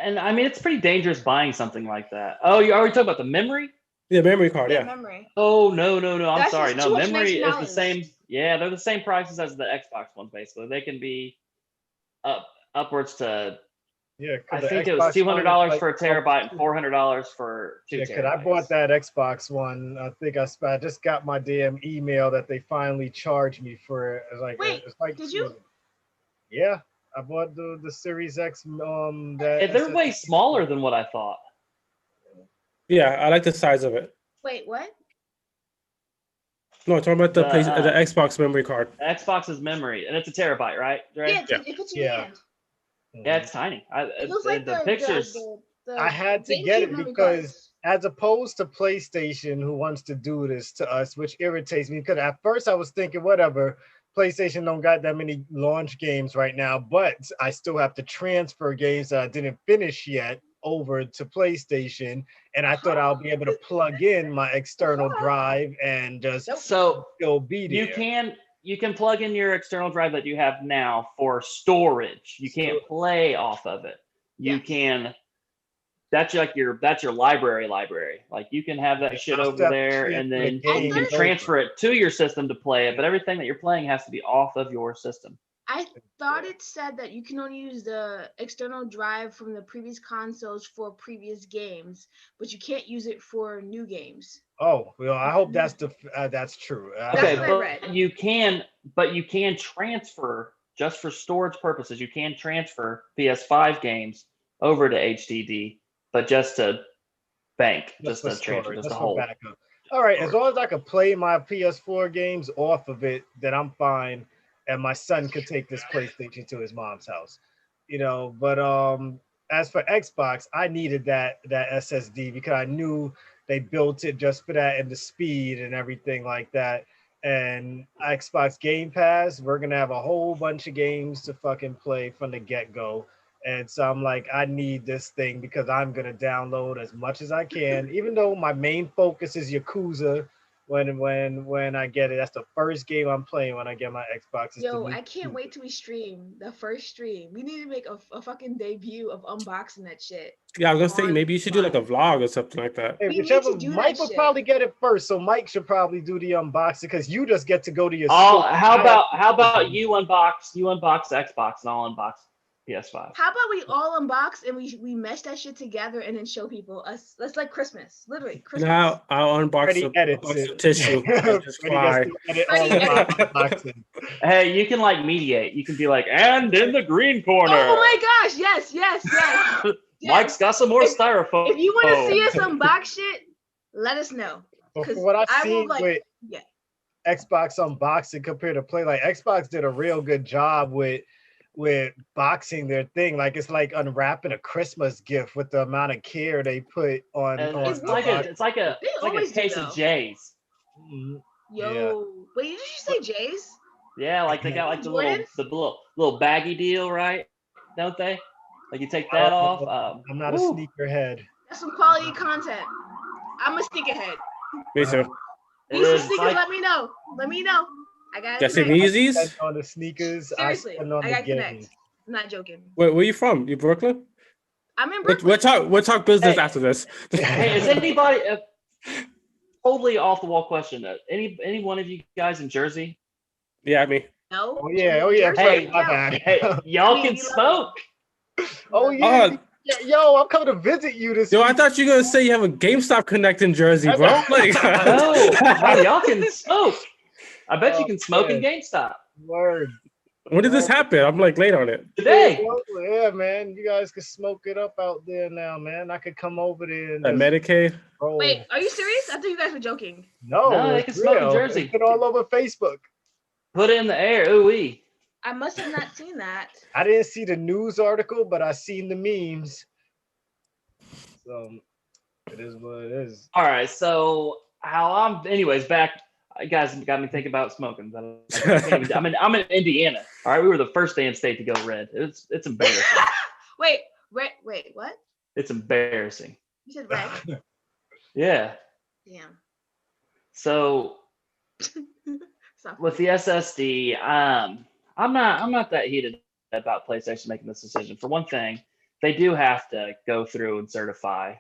And I mean, it's pretty dangerous buying something like that. Oh, you already talking about the memory? Yeah, memory card. Yeah. Memory. Oh no! I'm sorry. Just No, memory is the $219. same. Yeah, they're the same prices as the Xbox ones. Basically, they can be upwards to. Yeah, I think it was $200 for a terabyte and $400 for 2 terabytes. Yeah, I bought that Xbox one. I think I just got my damn email that they finally charged me for it. Did you? Yeah, I bought the Series X. They're way smaller than what I thought. Yeah, I like the size of it. Wait, what? No, I'm talking about the Xbox memory card. Xbox's memory, and it's a terabyte, right? Yeah, it puts in your hand. Yeah, it's tiny. It looks like the pictures. I had to get it because, as opposed to PlayStation, who wants to do this to us, which irritates me. Because at first I was thinking, whatever, PlayStation don't got that many launch games right now, but I still have to transfer games that I didn't finish yet over to PlayStation, and I thought I'll be able to plug in my external drive and just still be there. You can plug in your external drive that you have now for storage. You can't play off of it. You can. That's like your library. Like you can have that shit over there, and then you can transfer it to your system to play it. But everything that you're playing has to be off of your system. I thought it said that you can only use the external drive from the previous consoles for previous games, but you can't use it for new games. Oh, well, I hope that's true. Okay, but you can transfer, just for storage purposes, you can transfer PS5 games over to HDD, but just to bank, just to transfer, just to hold. Backup. All right, as long as I can play my PS4 games off of it, then I'm fine. And my son could take this PlayStation to his mom's house, But as for Xbox, I needed that SSD because I knew they built it just for that and the speed and everything like that. And Xbox Game Pass, we're gonna have a whole bunch of games to fucking play from the get-go. And so I'm like, I need this thing because I'm gonna download as much as I can, even though my main focus is Yakuza. When I get it, that's the first game I'm playing when I get my Xbox. Yo, I can't wait till we stream the first stream. We need to make a fucking debut of unboxing that shit. Yeah, I was gonna say maybe you should do like a vlog or something like that. Hey, Mike will probably get it first, so Mike should probably do the unboxing because you just get to go to your. Oh, how about you unbox Xbox and I'll unbox PS5. How about we all unbox and we mesh that shit together and then show people us? That's like Christmas, literally Christmas. Now I'll unbox a tissue. Just cry. Hey, you can like mediate. You can be like, and in the green corner. Oh my gosh! Yes. Yes. Mike's got some more styrofoam. If you want to see us unbox shit, let us know. But for what I've seen with Xbox unboxing compared to Play, like Xbox did a real good job with boxing their thing. Like it's like unwrapping a Christmas gift with the amount of care they put on. It's like a case of J's. Wait, did you say J's? Yeah, like they got like the little baggy deal, right? Don't they? Like you take that off. I'm not a sneakerhead. That's some quality content. I'm a sneakerhead. Me too. Need some sneakers? Let me know. I got some Yeezys on the sneakers. Seriously, I got Connect. I'm not joking. Where you from? You Brooklyn? I'm in Brooklyn. We'll talk business Hey. after this. Hey, is anybody totally off the wall question? Any one of you guys in Jersey? Yeah, I mean, No. Oh yeah, Jersey Hey, right my now. bad. Hey, y'all We can love smoke. Oh you. yeah, oh, yo, I'm coming to visit you this yo, I week. thought you were gonna say you have a GameStop Connect in Jersey, bro. Like, No, y'all can smoke. I bet you Oh, can smoke in yeah. GameStop Word. when did this Word. happen? I'm like late on it. today. Yeah, man. You guys can smoke it up out there now, man. I could come over there and That just Medicaid. roll. Wait, are you serious? I thought you guys were joking. No, No, they it's can smoke in real. Jersey. It's been all over Facebook. Put it in the air. Ooh-wee. I must have not seen that. I didn't see the news article, but I seen the memes. So it is what it is. All right, so anyways, back. You guys got me thinking about smoking. I'm in Indiana. All right, we were the first damn state to go red. It's embarrassing. Wait, what? It's embarrassing. You said red. Yeah. Damn. So Stop. with the SSD, I'm not that heated about PlayStation making this decision. For one thing, they do have to go through and certify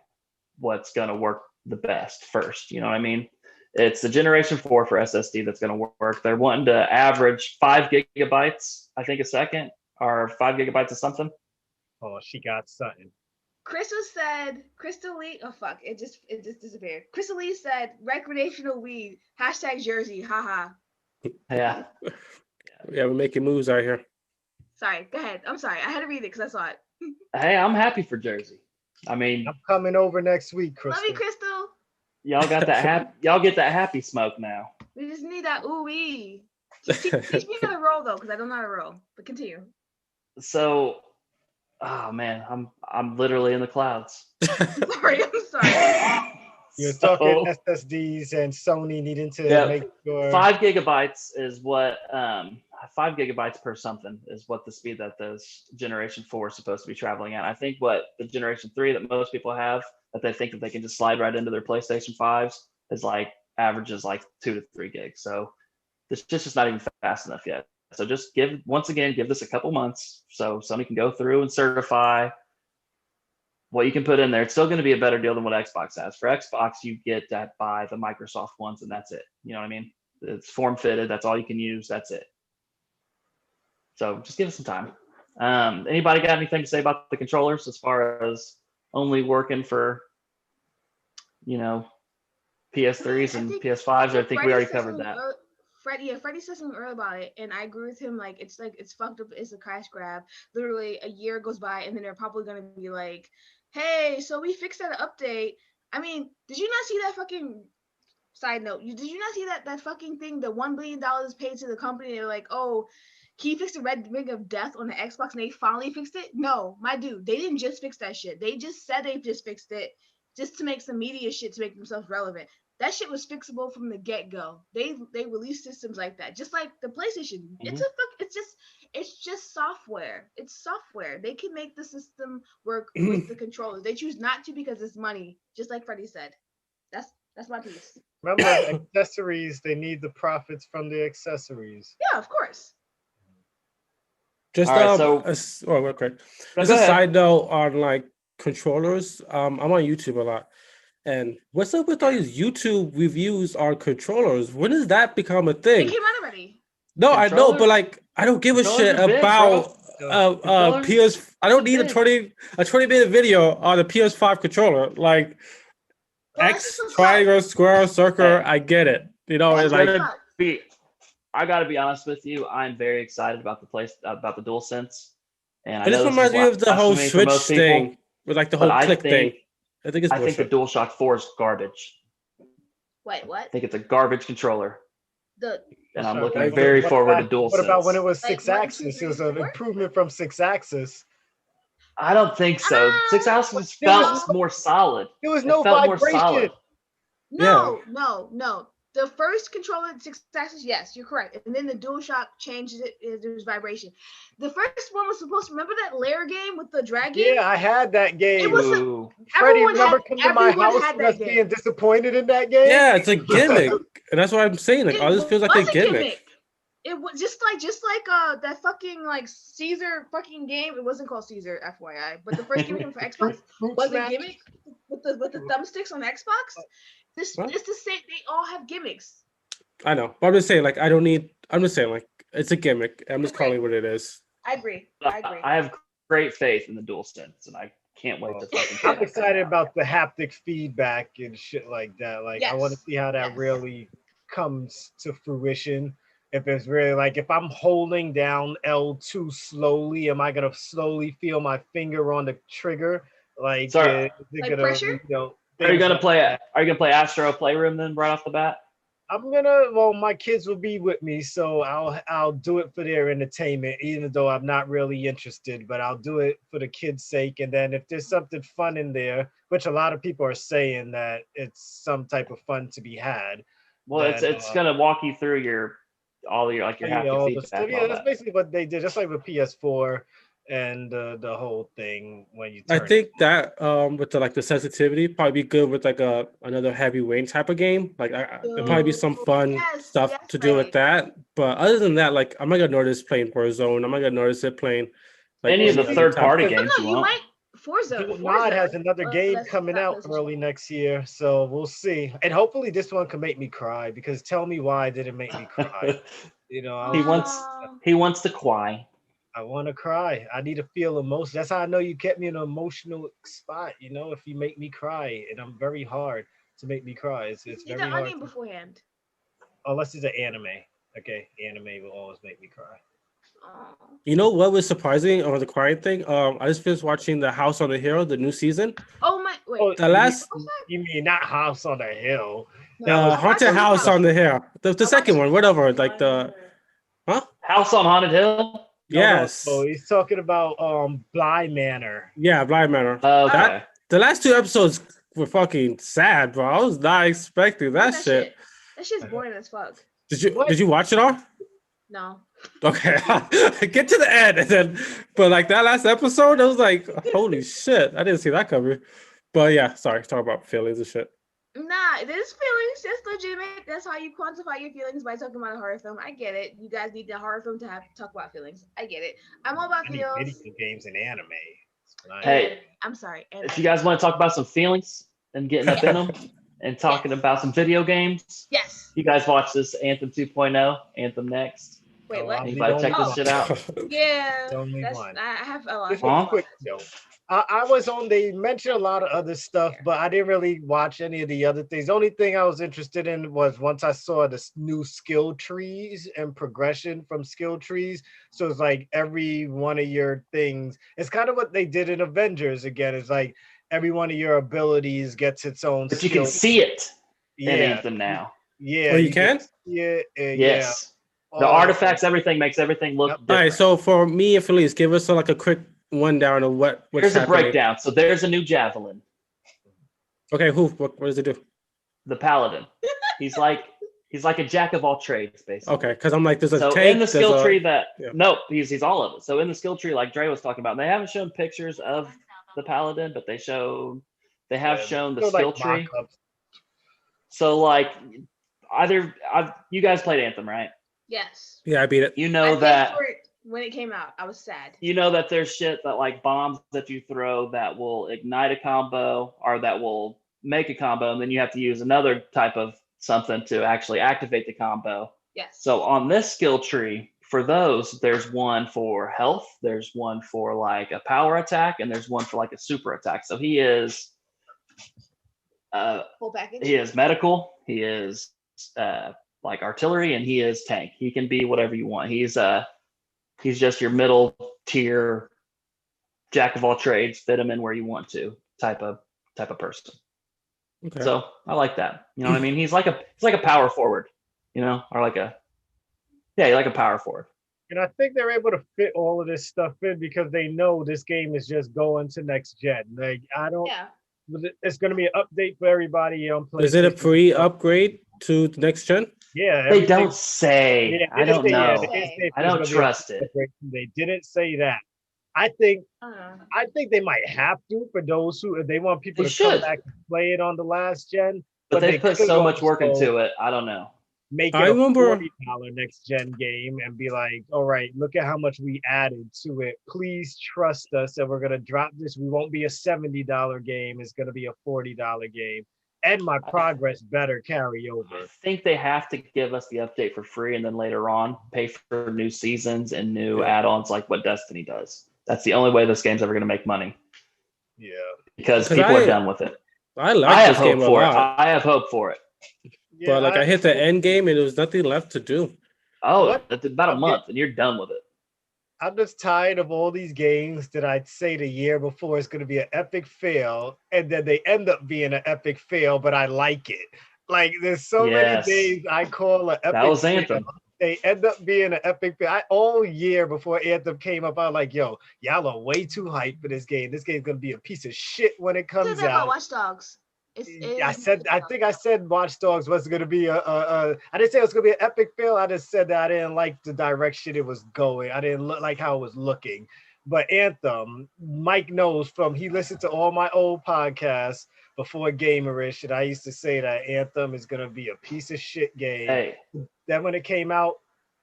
what's going to work the best first. You know what I mean? It's the Generation 4 for SSD that's going to work. They're wanting to average 5 gigabytes, I think, a second, or 5 gigabytes of something. Oh, she got something. Crystal Lee, oh fuck, it just disappeared. Crystal Lee said recreational weed, hashtag Jersey, haha. Yeah. Yeah, we're making moves out here. Sorry, go ahead. I'm sorry, I had to read it because I saw it. Hey, I'm happy for Jersey. I mean, I'm coming over next week, Crystal. Love you, Crystal. y'all got that y'all get that happy smoke now. We just need that ooh-wee. Just teach me how to roll though, because I don't know how to roll. But continue. So, oh man, I'm literally in the clouds. Sorry, I'm sorry. You're So, talking SSDs and Sony needing to Yeah. make sure. 5 gigabytes is what 5 gigabytes per something is what the speed that this Generation 4 is supposed to be traveling at. I think what the Generation 3 that most people have that they think that they can just slide right into their PlayStation 5s is like averages like 2 to 3 gigs. So this just not even fast enough yet. So just give this a couple months so Sony can go through and certify what you can put in there. It's still going to be a better deal than what Xbox has. For Xbox, you get that by the Microsoft ones, and that's it. You know what I mean? It's form fitted. That's all you can use. That's it. So just give it some time. Anybody got anything to say about the controllers as far as only working for, PS3s and PS5s? Or I think we already covered that. Freddie said something earlier about it, and I agree with him. Like it's fucked up. It's a cash grab. Literally, a year goes by, and then they're probably gonna be like, "Hey, so we fixed that update." I mean, did you not see that fucking? Side note, did you not see that fucking thing? The $1 billion paid to the company. They're like, "Oh, can you fix the red ring of death on the Xbox?" And they finally fixed it. No, my dude, they didn't just fix that shit. They just said they just fixed it just to make some media shit to make themselves relevant. That shit was fixable from the get-go. They released systems like that, just like the PlayStation. Mhm. It's just software. It's software. They can make the system work with the controllers. They choose not to because it's money, just like Freddie said. That's my piece. Remember, accessories, they need the profits from the accessories. Yeah, of course. Just All right, okay. Go Just a ahead. side note on like controllers. I'm on YouTube a lot. And what's up with all these YouTube reviews on controllers? When does that become a They thing? came out already. No, I know, but Controllers- like I don't give a controllers shit are big, about Controllers PS. I don't need a big. 20-minute video on a PS5 controller. Like Well, X, that's just triangle, square, circle. Hey. I get it. That's It's what like it's I gotta be honest with you. I'm very excited about about the DualSense, and I and this know this is reminds me of the whole blasphemy for Switch most people, thing with like the but whole click thing. I think it's I think the bullshit. DualShock 4 is garbage. Wait, I what? think it's a garbage controller, The and I'm Sorry, looking like, very what forward to about- DualSense. What about when it was Like, 6-axis? It was an 1, 2, 3, 4? improvement from 6-axis. I don't think so. 6-axis There was felt more solid. There was It no felt more vibration. solid. No. The first controller, 6-axis, yes, you're correct. And then the DualShock changes it. There's vibration. The first one was supposed to remember that lair game with the dragon. Yeah, I had that game. It was Ooh. Freddie, everyone remember had- coming to my everyone house had and that us game. being disappointed in that game? Yeah, it's a gimmick, and that's what I'm saying. Like, It all this feels like a was gimmick. It was just like that fucking like Caesar fucking game. It wasn't called Caesar, FYI, but the first game came for Xbox was a gimmick with the thumbsticks on Xbox. It's the same. They all have gimmicks. I know, but I'm just saying, like, I don't need. I'm just saying, like, it's a gimmick. I'm just calling it what it is. I agree. I have great faith in the DualSense, and I can't wait to fucking. I'm excited about the haptic feedback and shit like that. Like, I want to see how that really comes to fruition. If it's really like, if I'm holding down L2 slowly, am I gonna slowly feel my finger on the trigger? Like, like pressure? Are you gonna play? Are you gonna play Astro Playroom then right off the bat? Well, my kids will be with me, so I'll do it for their entertainment, even though I'm not really interested, but I'll do it for the kids' sake. And then if there's something fun in there, which a lot of people are saying that it's some type of fun to be had. Well, it's gonna walk you through your haptic feedback. Yeah, that's basically what they did, just like with PS4 and the whole thing when you turn I think that with the sensitivity probably be good with like another heavy rain type of game. Like there'll probably be some fun stuff to do with that. But other than that, like I'm not gonna notice playing Warzone. I'm not gonna notice it playing like any of the third party games. You might Forza has another game coming out early next year, so we'll see. And hopefully this one can make me cry, because tell me why it didn't make me cry. He wants to cry. I want to cry. I need to feel emotion. That's how I know you kept me in an emotional spot. If you make me cry, and I'm very hard to make me cry. It's very hard. Onion beforehand. Unless it's an anime. Okay, anime will always make me cry. You know what was surprising on the crying thing? I just finished watching The House on the Hill, the new season. Oh my! Wait, the last. You mean not House on the Hill? Haunted House on the Hill. The second one, whatever. Like the. Huh? House on Haunted Hill. Yes. No, he's talking about Bly Manor. Yeah, Bly Manor. Okay. The last two episodes were fucking sad, bro. I was not expecting that shit. That shit's boring as fuck. Did you watch it all? No. Okay. Get to the end and then but like that last episode, I was like, holy shit. I didn't see that coming. But yeah, sorry, talk about feelings and shit. Nah, there's feelings. That's legitimate. That's how you quantify your feelings, by talking about a horror film. I get it. You guys need the horror film to talk about feelings. I get it. I'm all about feels. Video games and anime. Hey, I'm sorry. If you guys want to talk about some feelings and getting up in them and talking about some video games, yes. You guys watch this Anthem 2.0, Anthem Next. Wait, what? Anybody check this shit out? Yeah. Only one. I have a lot. Just quick note. I was on, they mentioned a lot of other stuff, but I didn't really watch any of the other things. The only thing I was interested in was once I saw the new skill trees and progression from skill trees. So it's like every one of your things, it's kind of what they did in Avengers again. It's like every one of your abilities gets its own But you can see it in Anthem now. Yeah. Oh, you can? Yeah. Yes. The artifacts, everything makes everything look different. All right, so for me and Felice, give us like a quick rundown of what's Here's happening. a breakdown. So there's a new javelin. Okay, what does it do? The paladin. He's like a jack of all trades, basically. Okay, because I'm like, there's a so tank. In the skill tree he's all of it. So in the skill tree, like Dre was talking about, they haven't shown pictures of the paladin, but they have shown the skill tree. So like you guys played Anthem, right? Yes. Yeah, I beat it. You know that when it came out, I was sad. You know that there's shit that like bombs that you throw that will ignite a combo or that will make a combo, and then you have to use another type of something to actually activate the combo. Yes. So on this skill tree, for those, there's one for health, there's one for like a power attack, and there's one for like a super attack. So he is full package. He is medical, he is like artillery, and he is tank. He can be whatever you want. He's just your middle tier jack of all trades, fit him in where you want to type of person. Okay. So I like that. You know what I mean? He's like a power forward, or like a power forward. And I think they're able to fit all of this stuff in because they know this game is just going to next gen. Like it's going to be an update for everybody on PlayStation. Is it a free upgrade to the next gen? Yeah, they don't say. Yeah, I don't know. I don't trust it. They didn't say that. I think they might have to for those who, if they want people to come back and play it on the last gen. But they put so much work into it. I don't know. make it I a remember. $40 next gen game and be like, all right, look at how much we added to it. Please trust us that we're gonna drop this. We won't be a $70 game. It's gonna be a $40 game. And my I progress better carry I over. think they have to give us the update for free and then later on pay for new seasons and new Yeah. add-ons like what Destiny does. That's the only way this game's ever going to make money Yeah. because Because people are done with it. I I like have this game hope a for it. lot, I have hope for it. Yeah. but like I hit the end game and there was nothing left to do. Oh, what it's about a okay. month and you're done with it. I'm just tired of all these games that I'd say the year before it's going to be an epic fail, and then they end up being an epic fail, but I like it. Like, there's so many Yes, games I call an that epic was fail. Anthem. They end up being an epic fail. All year before Anthem came up, I was like, yo, y'all are way too hyped for this game. This game's going to be a piece of shit when it Said comes that about out. Watch Dogs. I think I said Watch Dogs was going to be I didn't say it was going to be an epic fail. I just said that I didn't like the direction it was going. I didn't look like how it was looking. But Anthem, Mike knows he listened to all my old podcasts before Gamerish, and I used to say that Anthem is going to be a piece of shit game. Hey, Then when it came out,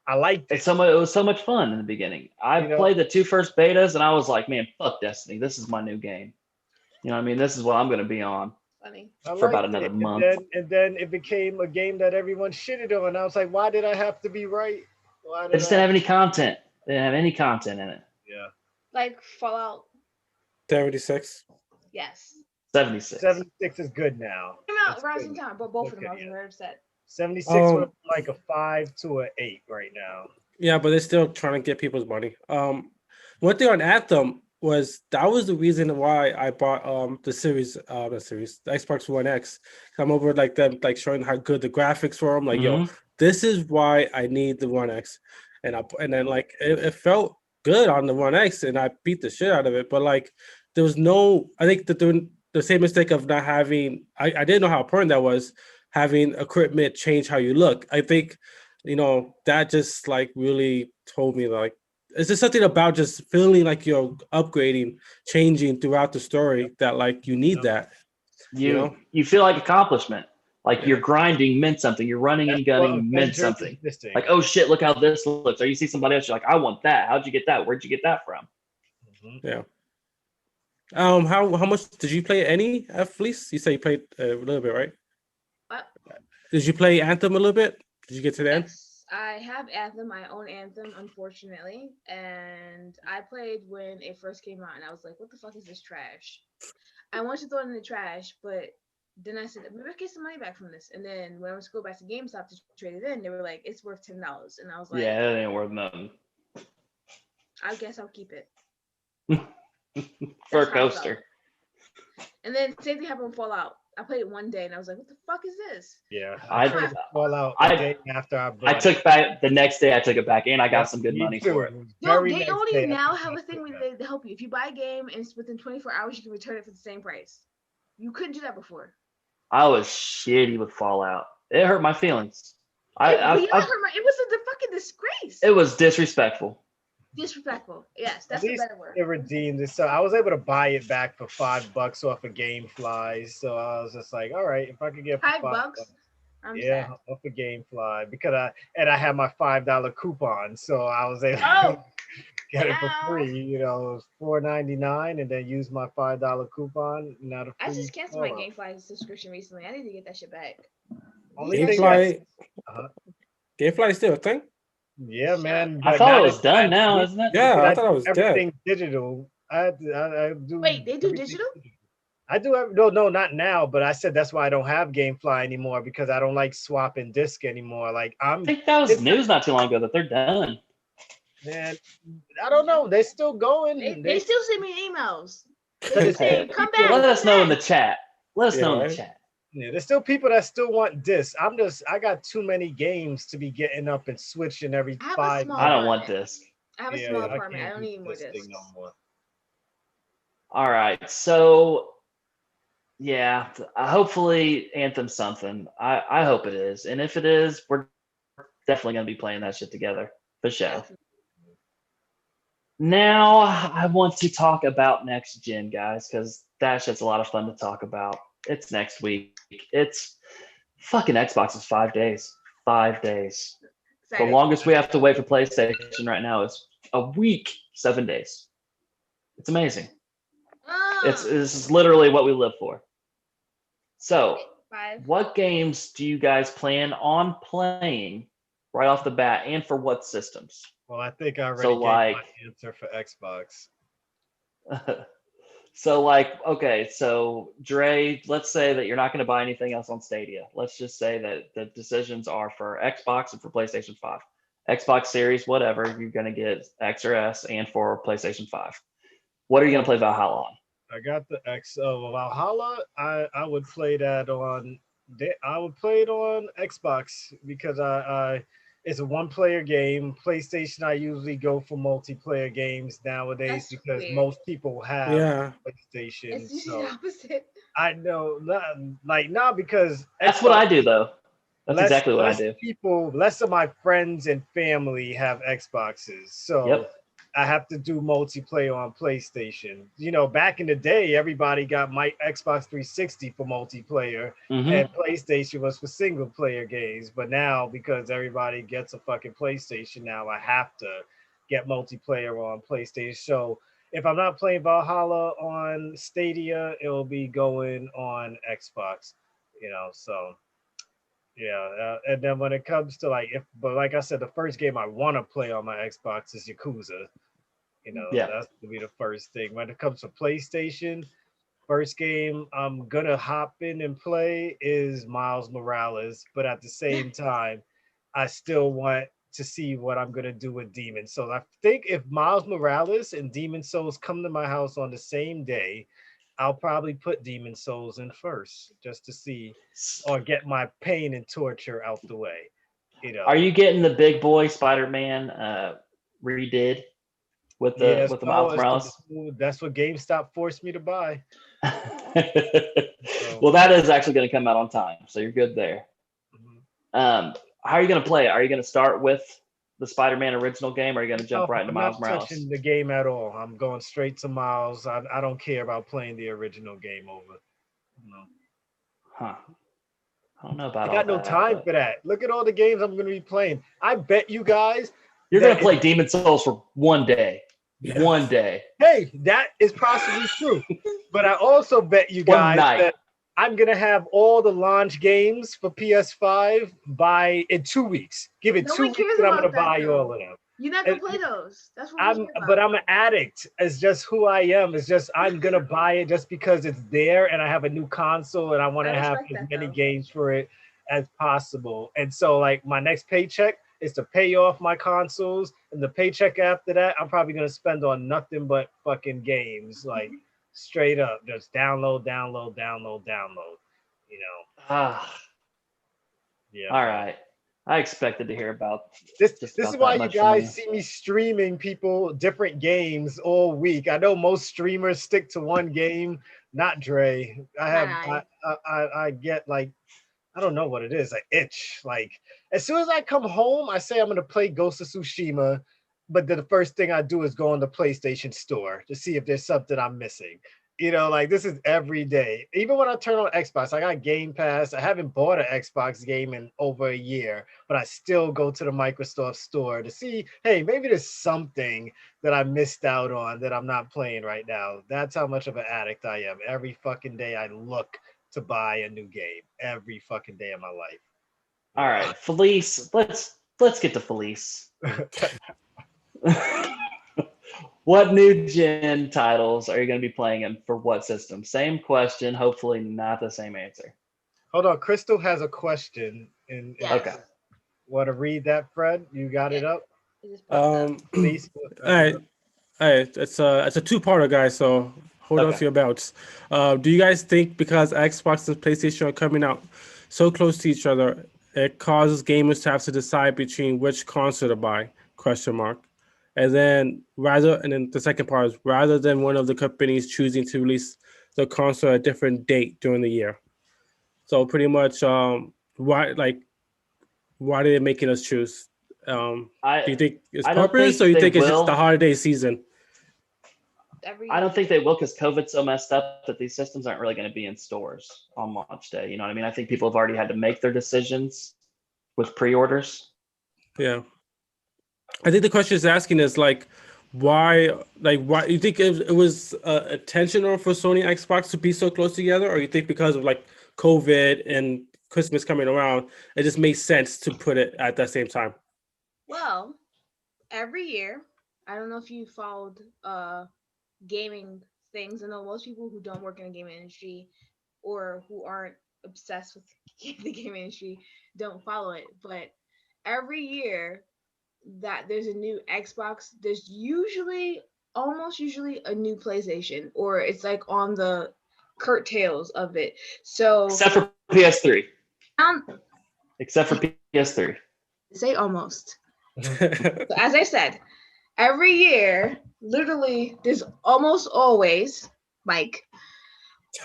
I liked it. it was so much fun in the beginning. I played the 2 first betas and I was like, man, fuck Destiny. This is my new game. You know what I mean? This is what I'm going to be on Funny. for about another month. And then it became a game that everyone shitted on. I was like, why did I have to be right? Why They did just I? didn't have any content. They didn't have any content in it. Yeah. Like Fallout. 76. Yes. 76. 76 is good now. Came out That's around good. the same time, but both of them Okay, I was yeah. very upset. 76 Um, was like a 5 to an 8 right now. Yeah, but they're still trying to get people's money. One thing on Anthem was that was the reason why I bought the Xbox One X. I'm over like them like showing how good the graphics were. I'm like, yo, Mhm. this is why I need the One X. And then like it felt good on the One X and I beat the shit out of it. But like there was no, I think that the same mistake of not having I didn't know how important that was, having equipment change how you look. I think that just like really told me like it's just something about just feeling like you're upgrading, changing throughout the story that like you need that. You feel like accomplishment. Like Yeah. you're grinding meant something. You're running That's and what gunning meant Avengers something. is missing. Like, oh shit, look how this looks. Or you see somebody else, you're like, I want that. How'd you get that? Where'd you get that from? Mhm. Yeah. How much did you play any at least? You say you played a little bit, right? What? Did you play Anthem a little bit? Did you get to the end? Yes, I have Anthem, my own Anthem, unfortunately, and I played when it first came out, and I was like, "What the fuck is this trash?" I wanted to throw it in the trash, but then I said, "Maybe I get some money back from this." And then when I was to go back to GameStop to trade it in, they were like, "It's worth $10," and I was like, Yeah, that ain't worth nothing. "I guess I'll keep it." For a That's how I felt. coaster. And then same thing happened with Fallout. I played it one day, and I was like, "What the fuck is this?" Yeah. I- tried to Fallout I- the day after I bought I took back the next day. I took it back, and I got some good Me money too. for it. was No, very they next only day now after have I a thing took where they help you. If you buy a game and it's within 24 hours, you can return it for the same price. You couldn't do that before. I was shitty with Fallout. It hurt my feelings. It was a fucking disgrace. It was disrespectful. Disrespectful. Yes, that's At a least better word. it redeemed it. So I was able to buy it back for $5 off of GameFly. So I was just like, all right, if I could get it for $5. I'm yeah, sad. off of GameFly because I had my $5 coupon, so I was able Oh, to get it for ow. free. It was $4.99, and then use my $5 coupon. Not a free. I just canceled my Fallout. GameFly subscription recently. I need to get that shit back. Only That thing shit- that's- GameFly, GameFly is still a thing. Yeah, man. I but thought now it was they- done now, isn't it? Yeah, but I thought I was dead. everything digital. I do. Wait, they do everything digital? I do have no, not now. But I said that's why I don't have GameFly anymore because I don't like swapping disc anymore. Like I think that was news not too long ago that they're done. man, I don't know. They're still going. They still send me emails. But They it's say, still come people- back. Let come us know in the back." chat. Let us Yeah, know in the right. chat. Yeah, there's still people that still want discs. I got too many games to be getting up and switching every I have a 5 small I don't apartment. want this. I have a Yeah, small I apartment. I can't don't do need more this thing discs. no more. All right. So yeah, hopefully Anthem's something. I hope it is. And if it is, we're definitely gonna be playing that shit together for sure. Now I want to talk about next gen, guys, because that shit's a lot of fun to talk about. It's next week. It's fucking Xbox is 5 days. 5 days. The Excited. longest we have to wait for PlayStation right now is a week, 7 days. It's amazing. This is literally what we live for. So, 5. what games do you guys plan on playing right off the bat, and for what systems? Well, I think I already So, gave like, my answer for Xbox. so like, okay, so Dre, let's say that you're not going to buy anything else on Stadia. Let's just say that the decisions are for Xbox and for PlayStation 5. Xbox Series, whatever, you're going to get X or S, and for PlayStation 5. What are you going to play Valhalla on? I got the X. Oh, Valhalla. I would play that on. I would play it on Xbox because I it's a one player game. PlayStation, I usually go for multiplayer games nowadays That's because weird. most people have Yeah. PlayStation. It's usually So the opposite. I know, not because That's what Xbox. I do, though. That's less exactly what I less do. people, less of my friends and family have Xboxes, so Yep. I have to do multiplayer on PlayStation. You know, back in the day, everybody got my Xbox 360 for multiplayer, and Mm-hmm. PlayStation was for single player games. But now, because everybody gets a fucking PlayStation now, I have to get multiplayer on PlayStation. So if I'm not playing Valhalla on Stadia, it will be going on Xbox. You know, so yeah, and then when it comes to but like I said, the first game I want to play on my Xbox is Yakuza. You know, Yeah. that's to be the first thing. When it comes to PlayStation, first game I'm gonna hop in and play is Miles Morales, but at the same time, I still want to see what I'm gonna do with Demon Souls. I think if Miles Morales and Demon Souls come to my house on the same day, I'll probably put Demon Souls in first just to see or get my pain and torture out the way. You Are know. you getting the big boy Spider-Man redid with the Yes, no, Miles it's Morales? that's what GameStop forced me to buy. So Well, that is actually going to come out on time, so you're good there. mhm. How are you going to play it? Are you going to start with the Spider-Man original game, or are you going to jump No, right into I'm Miles not Morales? touching the game at all. I'm going straight to Miles. I don't care about playing the original game over. No. Huh. I don't know I about all got no that, time but for that. Look at all the games I'm going to be playing. I bet you guys you're going that to if play Demon Souls for one day. Yeah. One day. hey, that is possibly true. But I also bet you One guys night. that I'm gonna have all the launch games for PS5 by in 2 weeks. Give it No 2 one weeks cares and I'm gonna about that buy all though. of them. You're not gonna play those. That's what we I'm care but about. I'm an addict. It's just who I am. It's just I'm gonna buy it just because it's there and I have a new console and I want I to have respect as that many though. games for it as possible. And so like my next paycheck is to pay off my consoles, and the paycheck after that, I'm probably gonna spend on nothing but fucking games. Like straight up, just download, download, download, download. You know, Ah, yeah, all man. right. I expected to hear about just This is about why that you much from guys you. see me streaming people different games all week. I know most streamers stick to one game. Not Dre. I Not have I. I get like I don't know what it is, an itch. Like as soon as I come home, I say I'm gonna play Ghost of Tsushima, but then the first thing I do is go on the PlayStation Store to see if there's something I'm missing. You know, like this is every day. Even when I turn on Xbox, I got Game Pass. I haven't bought an Xbox game in over a year, but I still go to the Microsoft Store to see, hey, maybe there's something that I missed out on that I'm not playing right now. That's how much of an addict I am. Every fucking day I look to buy a new game every fucking day of my life. All right, Felice. Let's get to Felice. What new gen titles are you going to be playing and for what system? Same question, hopefully not the same answer. Hold on, Crystal has a question. Okay. Yes. Want to read that, Fred? You got Yeah. it up? It just popped up. All Please. right. All right. It's a two-parter, guys. So hold on Okay. to your belts. Do you guys think because Xbox and PlayStation are coming out so close to each other, it causes gamers to have to decide between which console to buy? Question mark. And then the second part is rather than one of the companies choosing to release the console at a different date during the year. So pretty much, why are they making us choose? Do I you think it's I don't purpose, or think you they think it's just the will. holiday season? I Every don't think they will because COVID's so messed up that these systems aren't really going to be in stores on launch day. You know what I mean? I think people have already had to make their decisions with pre-orders. Yeah. I think the question is asking is like, why you think it was intentional for Sony and Xbox to be so close together, or you think because of like COVID and Christmas coming around, it just made sense to put it at that same time? Well, every year, I don't know if you followed gaming things. I know most people who don't work in the gaming industry or who aren't obsessed with the gaming industry don't follow it. But every year that there's a new Xbox, there's almost usually a new PlayStation, or it's like on the curtails of it. So Except for PS3. um, Except for PS3. say almost. So as I said, every year, literally, there's almost always like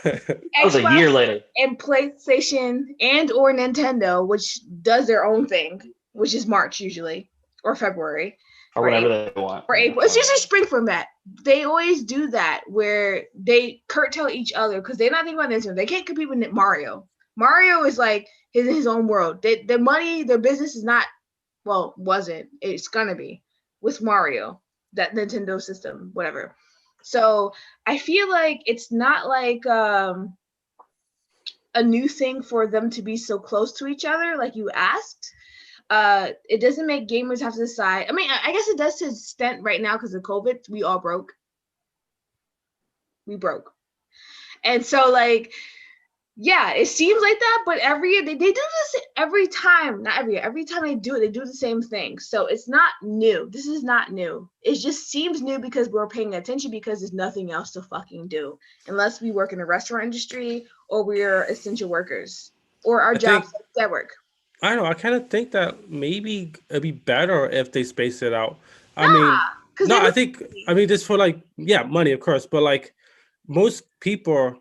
That was a year later. and PlayStation and or Nintendo, which does their own thing, which is March usually or February Or whatever they want. or April. It's usually spring from that. They always do that where they curtail each other because they're not thinking about Nintendo. They can't compete with Mario. Mario is like his own world. Their money, their business is not, well, wasn't. It's gonna be with Mario, that Nintendo system, whatever. So I feel like it's not like a new thing for them to be so close to each other, like you asked. It doesn't make gamers have to decide. I mean, I guess it does to an extent right now because of COVID. We all broke. We broke. And so, like, yeah, it seems like that, but every year they do this every time. Not every year. Every time they do the same thing. So it's not new. This is not new. It just seems new because we're paying attention because there's nothing else to fucking do. Unless we work in the restaurant industry or we're essential workers or our jobs at work. I don't know. I kind of think that maybe it'd be better if they space it out. I mean, just for like, yeah, money, of course, but like most people are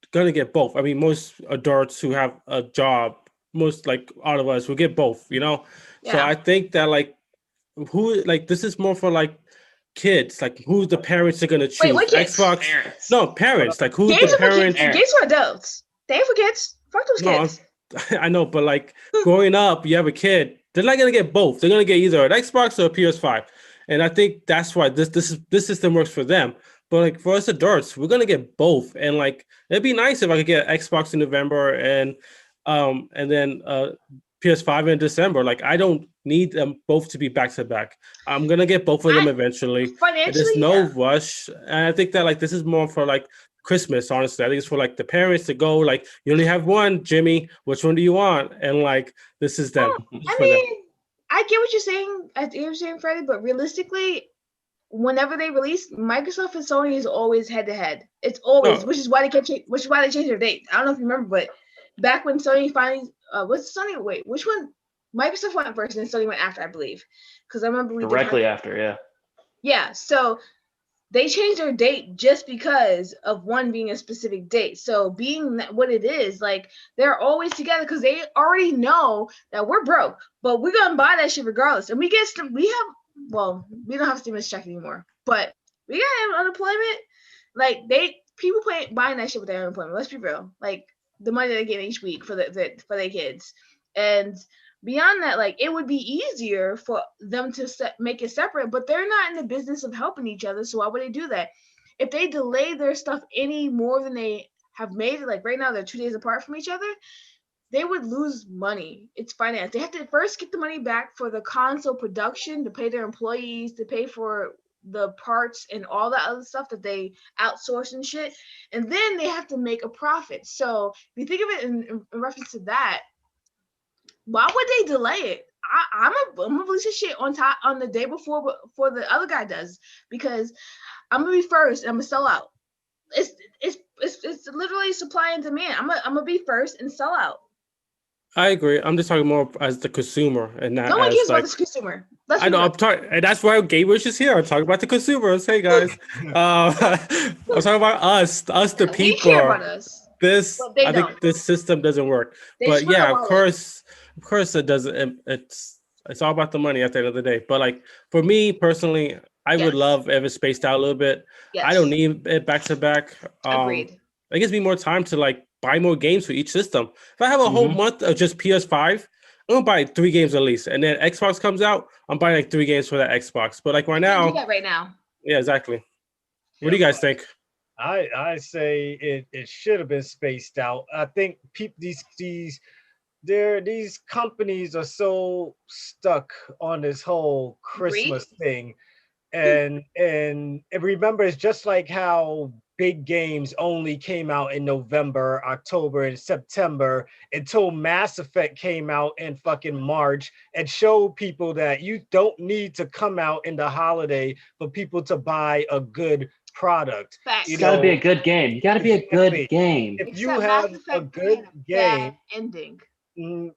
gonna get both. I mean, most adults who have a job, most like all of us will get both, you know? Yeah. So I think that like this is more for like kids, like who the parents are gonna choose. Wait, what kids? Xbox. Parents. No, parents. Like who's games the parents? Games for adults. They ain't for kids. Fuck those kids. I know, but like growing up, you have a kid, they're not gonna get both. They're gonna get either an Xbox or a PS5. And I think that's why this system works for them. But like for us adults, we're gonna get both. And like it'd be nice if I could get Xbox in November and then PS5 in December. Like I don't need them both to be back to back. I'm gonna get both of them eventually. There's no rush. And I think that like this is more for like Christmas, honestly. I think it's for like the parents to go, like, you only have one, Jimmy. Which one do you want? And like this is them. I mean, I get what you're saying. I get what you're saying, Freddie, but realistically, whenever they release, Microsoft and Sony is always head to head. It's always, which is why they changed their date. I don't know if you remember, but back when Sony finally, which one? Microsoft went first, and then Sony went after, I believe, because I remember directly after, yeah. Yeah, so they changed their date just because of one being a specific date. So being what it is, like they're always together because they already know that we're broke, but we're gonna buy that shit regardless. And we don't have stimulus check anymore, but we got unemployment. Like people buying that shit with their unemployment. Let's be real. Like the money they get each week for their kids, and beyond that, like it would be easier for them to make it separate, but they're not in the business of helping each other. So why would they do that? If they delay their stuff any more than they have made it, like right now they're 2 days apart from each other, they would lose money. It's finance. They have to first get the money back for the console production, to pay their employees, to pay for the parts and all that other stuff that they outsource and shit. And then they have to make a profit. So if you think of it in reference to that, why would they delay it? I'm gonna release this shit on the day before the other guy does, because I'm gonna be first and I'm gonna sell out. It's literally supply and demand. I'm gonna be first and sell out. I agree. I'm just talking more as the consumer and not no one cares like, about the consumer. I know. I'm talking, and that's why Gamerish is here. I'm talking about the consumers. Hey guys, I'm talking about us the people. We care about us. I think this system doesn't work. But yeah, of course, it doesn't. It's all about the money at the end of the day. But like for me personally, I would love if it's spaced out a little bit. I don't need it back to back. Agreed. It gives me more time to like buy more games for each system. If I have a whole month of just PS5, I'm gonna buy 3 games at least, and then Xbox comes out, I'm buying like 3 games for that Xbox. But like right You can't do now, that right now. yeah, exactly. What do Yep. you guys think? I say it should have been spaced out. I think these companies are so stuck on this whole Agreed. Christmas thing. And remember, it's just like how big games only came out in November, October, and September until Mass Effect came out in fucking March and showed people that you don't need to come out in the holiday for people to buy a good product. Facts. It's got to be a You good game. You got to be a good exactly. game. If you Except Mass have a Effect 3 good had a bad game, ending.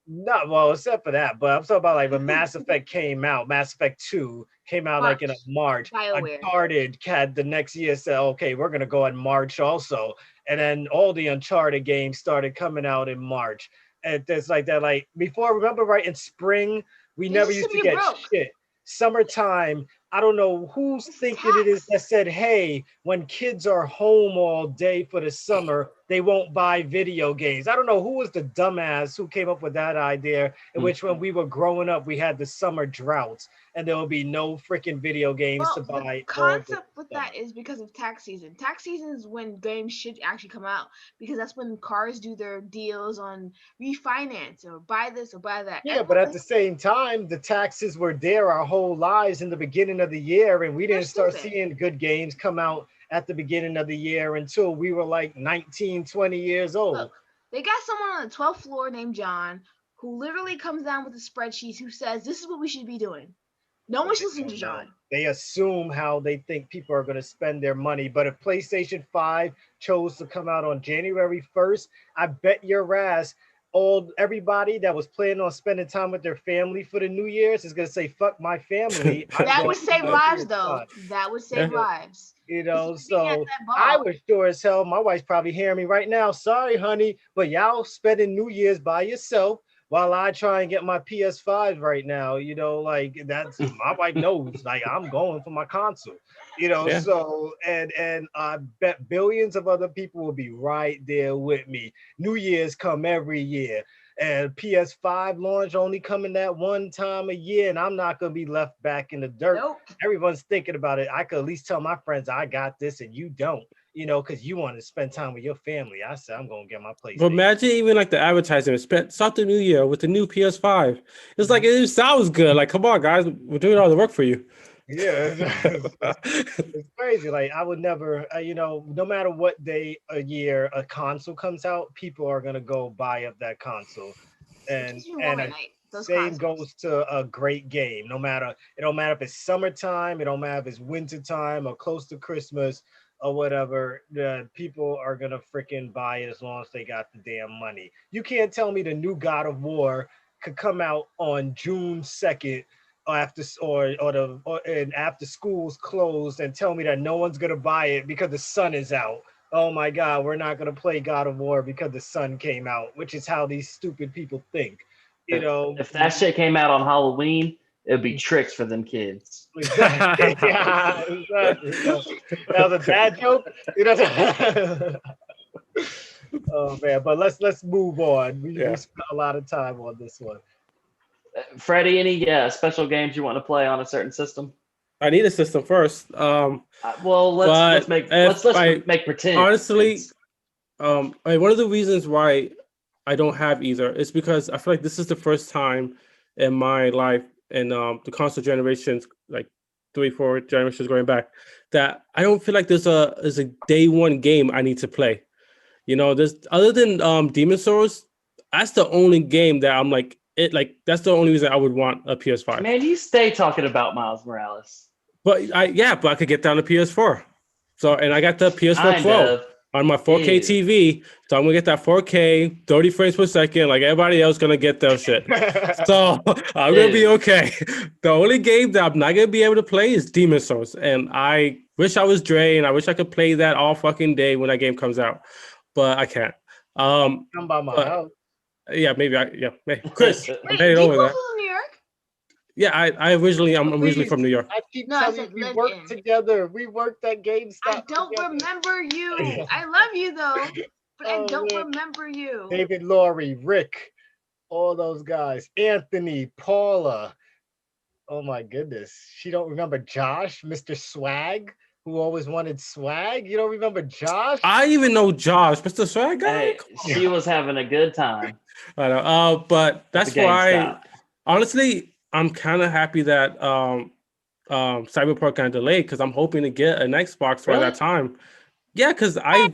not well, except for that. But I'm talking about like when Mass Effect came out, Mass Effect 2 came out like in a March. March. BioWare. Uncharted had the next year said, okay, we're gonna go in March also. And then all the Uncharted games started coming out in March. And it's like that, like before, remember right in spring, we They never just used to simply get broke. shit. Summertime, I don't know who's It's thinking it is that tax. said, hey, when kids are home all day for the summer, they won't buy video games. I don't know who was the dumbass who came up with that idea, in which when we were growing up, we had the summer droughts and there will be no freaking video games to Well, the buy all the concept with summer. that is because of tax season. Tax season is when games should actually come out because that's when cars do their deals on refinance or buy this or buy that. Yeah, And but at the same time, the taxes were there our whole lives in the beginning of the year, and we they're didn't start stupid. seeing good games come out at the beginning of the year until we were like 19, 20 years old. Look, they got someone on the 12th floor named John who literally comes down with a spreadsheet who says this is what we should be doing. No one But should they listen to don't know. John. They assume how they think people are going to spend their money. But if PlayStation 5 chose to come out on January 1st, I bet your ass all everybody that was planning on spending time with their family for the New Year's is going to say, fuck my family. I'm That going would to save my lives, though. PS5. That would Yeah. save lives. You Because know, you're being at so that I bar. was sure as hell. My wife's probably hearing me right now. Sorry, honey, but y'all spending New Year's by yourself while I try and get my PS5 right now. You know, like that's my wife knows. Like I'm going for my console. You know, Yeah. so and I bet billions of other people will be right there with me. New Year's come every year. And PS5 launch only coming that one time a year, and I'm not gonna be left back in the dirt. Nope. Everyone's thinking about it. I could at least tell my friends I got this and you don't, you know, because you want to spend time with your family. I said I'm gonna get my But PlayStation. imagine even like the advertisement, start the new year with the new PS5. It's like it sounds good. Like, come on, guys, we're doing all the work for you. Yeah, it's crazy. Like I would never, you know, no matter what day a year a console comes out, people are gonna go buy up that console, It and keeps me warm and at night. Those same consoles. goes to a great game. No matter it don't matter if it's summertime, it don't matter if it's winter time or close to Christmas or whatever. The people are gonna freaking buy it as long as they got the damn money. You can't tell me the new God of War could come out on June 2nd after and after school's closed and tell me that no one's gonna buy it because the sun is out. Oh my God, we're not gonna play God of War because the sun came out, which is how these stupid people think. You know, If that shit came out on Halloween, it would be tricks for them kids. exactly. Yeah, exactly. So, that was a dad joke. You know. Oh man, but let's move on. We Yeah. spent a lot of time on this one. Freddie, any special games you want to play on a certain system? I need a system first. Well, let's But make if let's I make pretend. honestly, one of the reasons why I don't have either is because I feel like this is the first time in my life and the console generations, like 3, 4 generations going back, that I don't feel like there's a day one game I need to play. You know, there's other than Demon Souls, that's the only game that I'm like that's the only reason I would want a PS5. Man, you stay talking about Miles Morales. But I could get down to PS4. So and I got the PS4 Kind Pro of. on my 4K Ew. TV. So I'm gonna get that 4K, 30 frames per second, like everybody else gonna get their shit. So I'm gonna be Ew. okay. The only game that I'm not gonna be able to play is Demon Souls. And I wish I was Dre and I wish I could play that all fucking day when that game comes out. But I can't. Come by my But house. yeah, maybe hey, Chris, I'm Wait, heading do you over move there. from New York? Yeah, I'm originally Please, from New York. I keep No, I telling said you, we live worked in. together. We worked at GameStop. I don't together. remember you. I love you though, but I Oh, don't man. remember you. David Laurie, Rick. all those guys. Anthony, Paula. Oh my goodness. She don't remember Josh, Mr. Swag, who always wanted swag. You don't remember Josh? I even know Josh, Mr. Swag guy. Hey, she was having a good time I know. But at the that's why, GameStop. honestly, I'm kind of happy that Cyberpunk got delayed because I'm hoping to get an Xbox by Really? that time. Yeah, because Hey,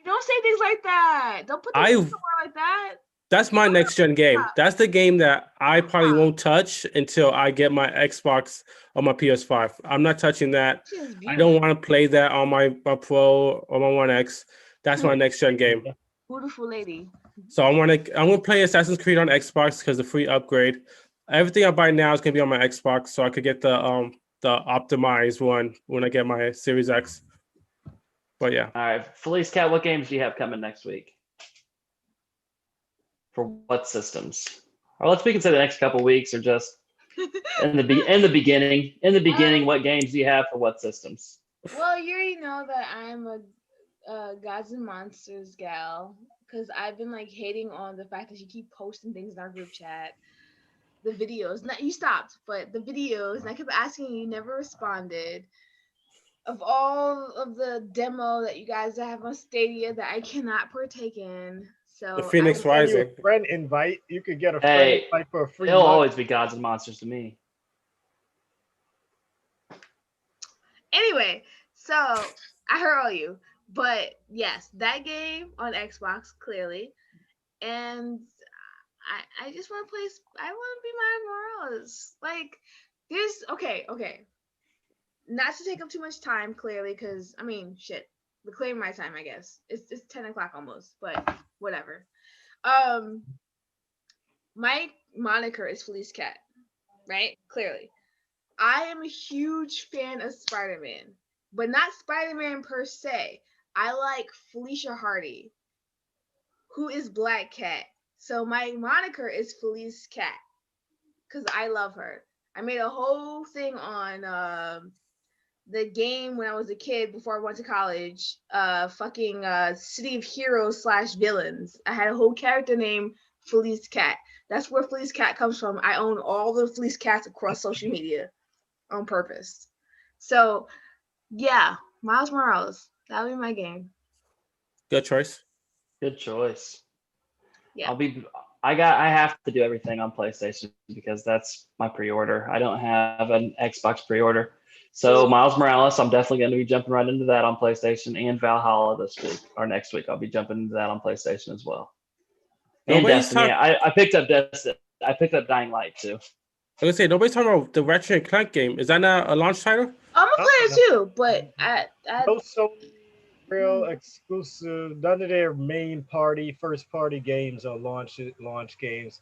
don't say things like that. Don't put things in I the word like that. that's my next gen game. That's the game that I probably won't touch until I get my Xbox or my PS5. I'm not touching that. She is I don't beautiful. want to play that on my Pro or my One X. That's my next gen game. Beautiful lady. So I'm gonna play Assassin's Creed on Xbox because the free upgrade. Everything I buy now is gonna be on my Xbox, so I could get the optimized one when I get my Series X. But yeah, All right, Felice Cat, what games do you have coming next week? For what systems? Or we can say the next couple weeks, or just in the beginning. In the beginning, what games do you have for what systems? Well, you already know that I'm a Gods and Monsters gal because I've been like hating on the fact that you keep posting things in our group chat. The videos, not you stopped, but the videos, and I kept asking you, you never responded. Of all of the demo that you guys have on Stadia that I cannot partake in, the so I Phoenix Send you Rising. a friend invite. You could get a friend Hey, invite for a free it'll month. always be Gods and Monsters to me. anyway. So I heard all you, but yes, that game on Xbox clearly, and I just want to play. I want to be Miles Morales. Like there's okay. Not to take up too much time, clearly, because I mean, shit, reclaim my time. I guess it's 10 o'clock almost, but whatever. Um, my moniker is Felice Cat, right? Clearly, I am a huge fan of Spider-Man, but not Spider-Man per se. I like Felicia Hardy, who is Black Cat. So my moniker is Felice Cat because I love her. I made a whole thing on the game when I was a kid before I went to college. Fucking City of Heroes / Villains. I had a whole character named Felice Cat. That's where Felice Cat comes from. I own all the Felice Cats across social media on purpose. So yeah, Miles Morales. That'll be my game. Good choice. Good choice. Yeah. I have to do everything on PlayStation because that's my pre-order. I don't have an Xbox pre-order. So Miles Morales, I'm definitely going to be jumping right into that on PlayStation, and Valhalla this week or next week. I'll be jumping into that on PlayStation as well. And Nobody's Destiny. talking. I picked up Destiny. I picked up Dying Light too. I was gonna say nobody's talking about the Ratchet and Clank game. Is that not a launch title? I'm gonna play it too, but No Sony real exclusive. None of their main first party games are launch games,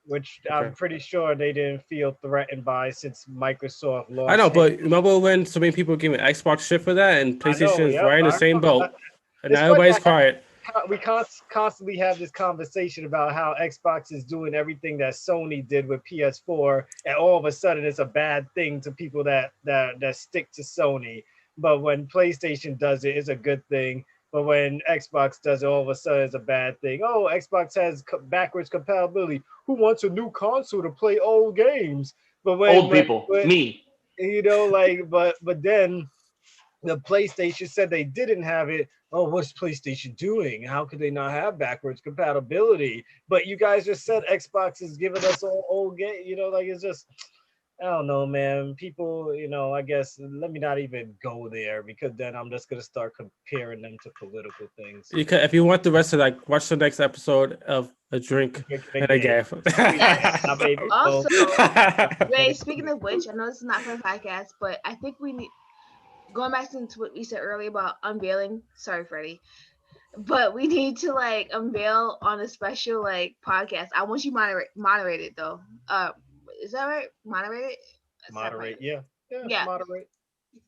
which Okay. I'm pretty sure they didn't feel threatened by since Microsoft lost. I know, but remember when so many people gave me Xbox shit for that, and I know, PlayStation is yep, right in the I same remember. boat, and It's now funny. everybody's quiet. We constantly have this conversation about how Xbox is doing everything that Sony did with PS4, and all of a sudden it's a bad thing to people that stick to Sony. But when PlayStation does it, it's a good thing. But when Xbox does it, all of a sudden it's a bad thing. Oh, Xbox has backwards compatibility. Who wants a new console to play old games? But Old people, me. but then the PlayStation said they didn't have it. Oh, what's PlayStation doing? How could they not have backwards compatibility? But you guys just said Xbox is giving us all old game. It's just, I don't know, man. People, I guess let me not even go there because then I'm just gonna start comparing them to political things. If you want the rest of watch the next episode of A Drink and a Game. My baby. Also, Ray, speaking of which, I know this is not for the podcast, but I think we need, going back to what we said earlier about unveiling. Sorry, Freddie, but we need to unveil on a special podcast. I want you moderate it though. Is that right? Moderate it. Moderate, yeah, Yeah. moderate.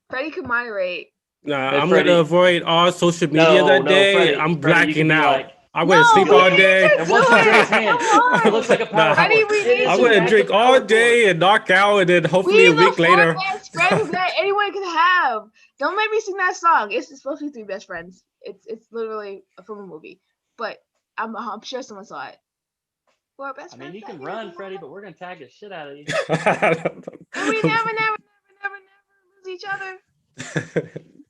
Freddie could moderate. Nah, Hey, I'm Freddie. gonna avoid all social media that day. Freddie, I'm Freddie, you can blacking be out. like, I'm gonna sleep we all need day. to and do once you raise it. hand, Come it looks like a on. power Freddie, chord. we It need is I'm to in gonna fact drink a all power day chord. and knock out, and then hopefully We a the week four later. best friends that anyone can have. Don't make me sing that song. It's supposed to be Three Best Friends. It's literally from a movie, but I'm sure someone saw it. For our best I mean, friend you can tag run, everyone. Freddie, but we're gonna tag the shit out of you. And we never lose each other.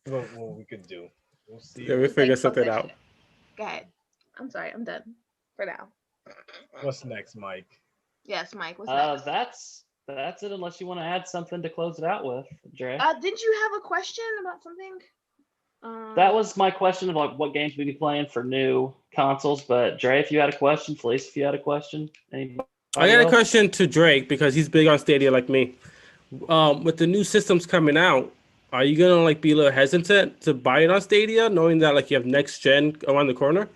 What we could do. We'll see. Yeah, we It's like, figure fuck something that out. shit. Go ahead. I'm sorry. I'm done for now. What's next, Mike? Yes, Mike. What's next? That's it. Unless you want to add something to close it out with, Dre. Didn't you have a question about something? That was my question of like what games we be playing for new consoles. But Dre, if you had a question, Felice, if you had a question, anybody I got a else? question to Drake because he's big on Stadia like me. With the new systems coming out, are you gonna like be a little hesitant to buy it on Stadia, knowing that like you have next gen around the corner?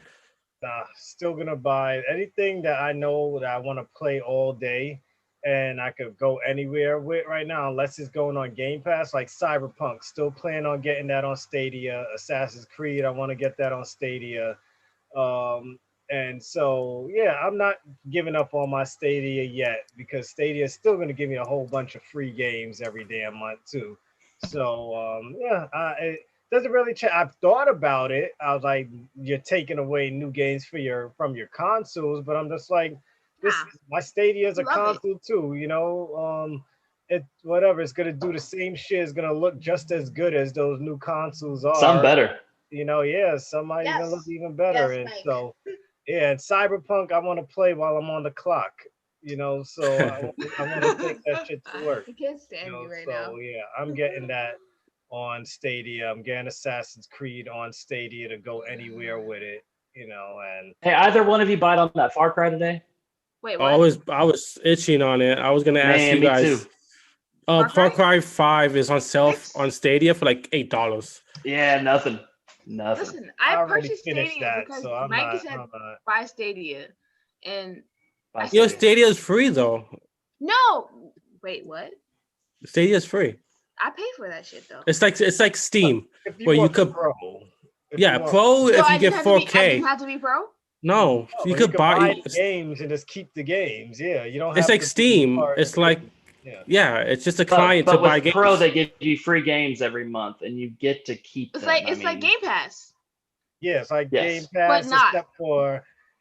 Nah, still gonna buy anything that I know that I want to play all day, and I could go anywhere with right now, unless it's going on Game Pass, like Cyberpunk. Still plan on getting that on Stadia. Assassin's Creed, I want to get that on Stadia. Um, and so, yeah, I'm not giving up on my Stadia yet because Stadia is still going to give me a whole bunch of free games every damn month too. So, yeah, it doesn't really change. I've thought about it. I was like, you're taking away new games from your consoles, but I'm just like, this Nah, my Stadia is a love it. console too. It whatever. It's gonna do the same shit. It's gonna look just as good as those new consoles Some are. better. Yeah, some might even look Yes. even better. Yes, And Mike. so, yeah, and Cyberpunk, I want to play while I'm on the clock. So I want to take that shit to work. I can't stand you right now. So yeah, I'm getting that on Stadia. I'm getting Assassin's Creed on Stadia to go anywhere with it. And Hey, either one of you bite on that Far Cry today? Wait, I what? was itching on it. I was gonna ask Man, you me too. guys. Far Far Cry? Cry 5 is on sale Six? on Stadia for like $8. Yeah, nothing. Listen, I I already purchased finished Stadia that, because so I'm Mike not. said I'm not. buy Stadia, and By I Yo, said Stadia is free though. no. Wait, what? Stadia is free. I pay for that shit though. It's like Steam, If you where you want the could pro, if you yeah, want, pro So if you I get didn't have to be. I 4K. didn't have to be pro. No, you you could can buy buy. the games and just keep the games. Yeah, you don't It's have like to be Steam. part of It's like Yeah. yeah, it's just a But client to buy with Pro, games. they give you free games every month, and you get to keep It's them. like Game Pass, Yeah, it's like Game Yes. but Pass, not.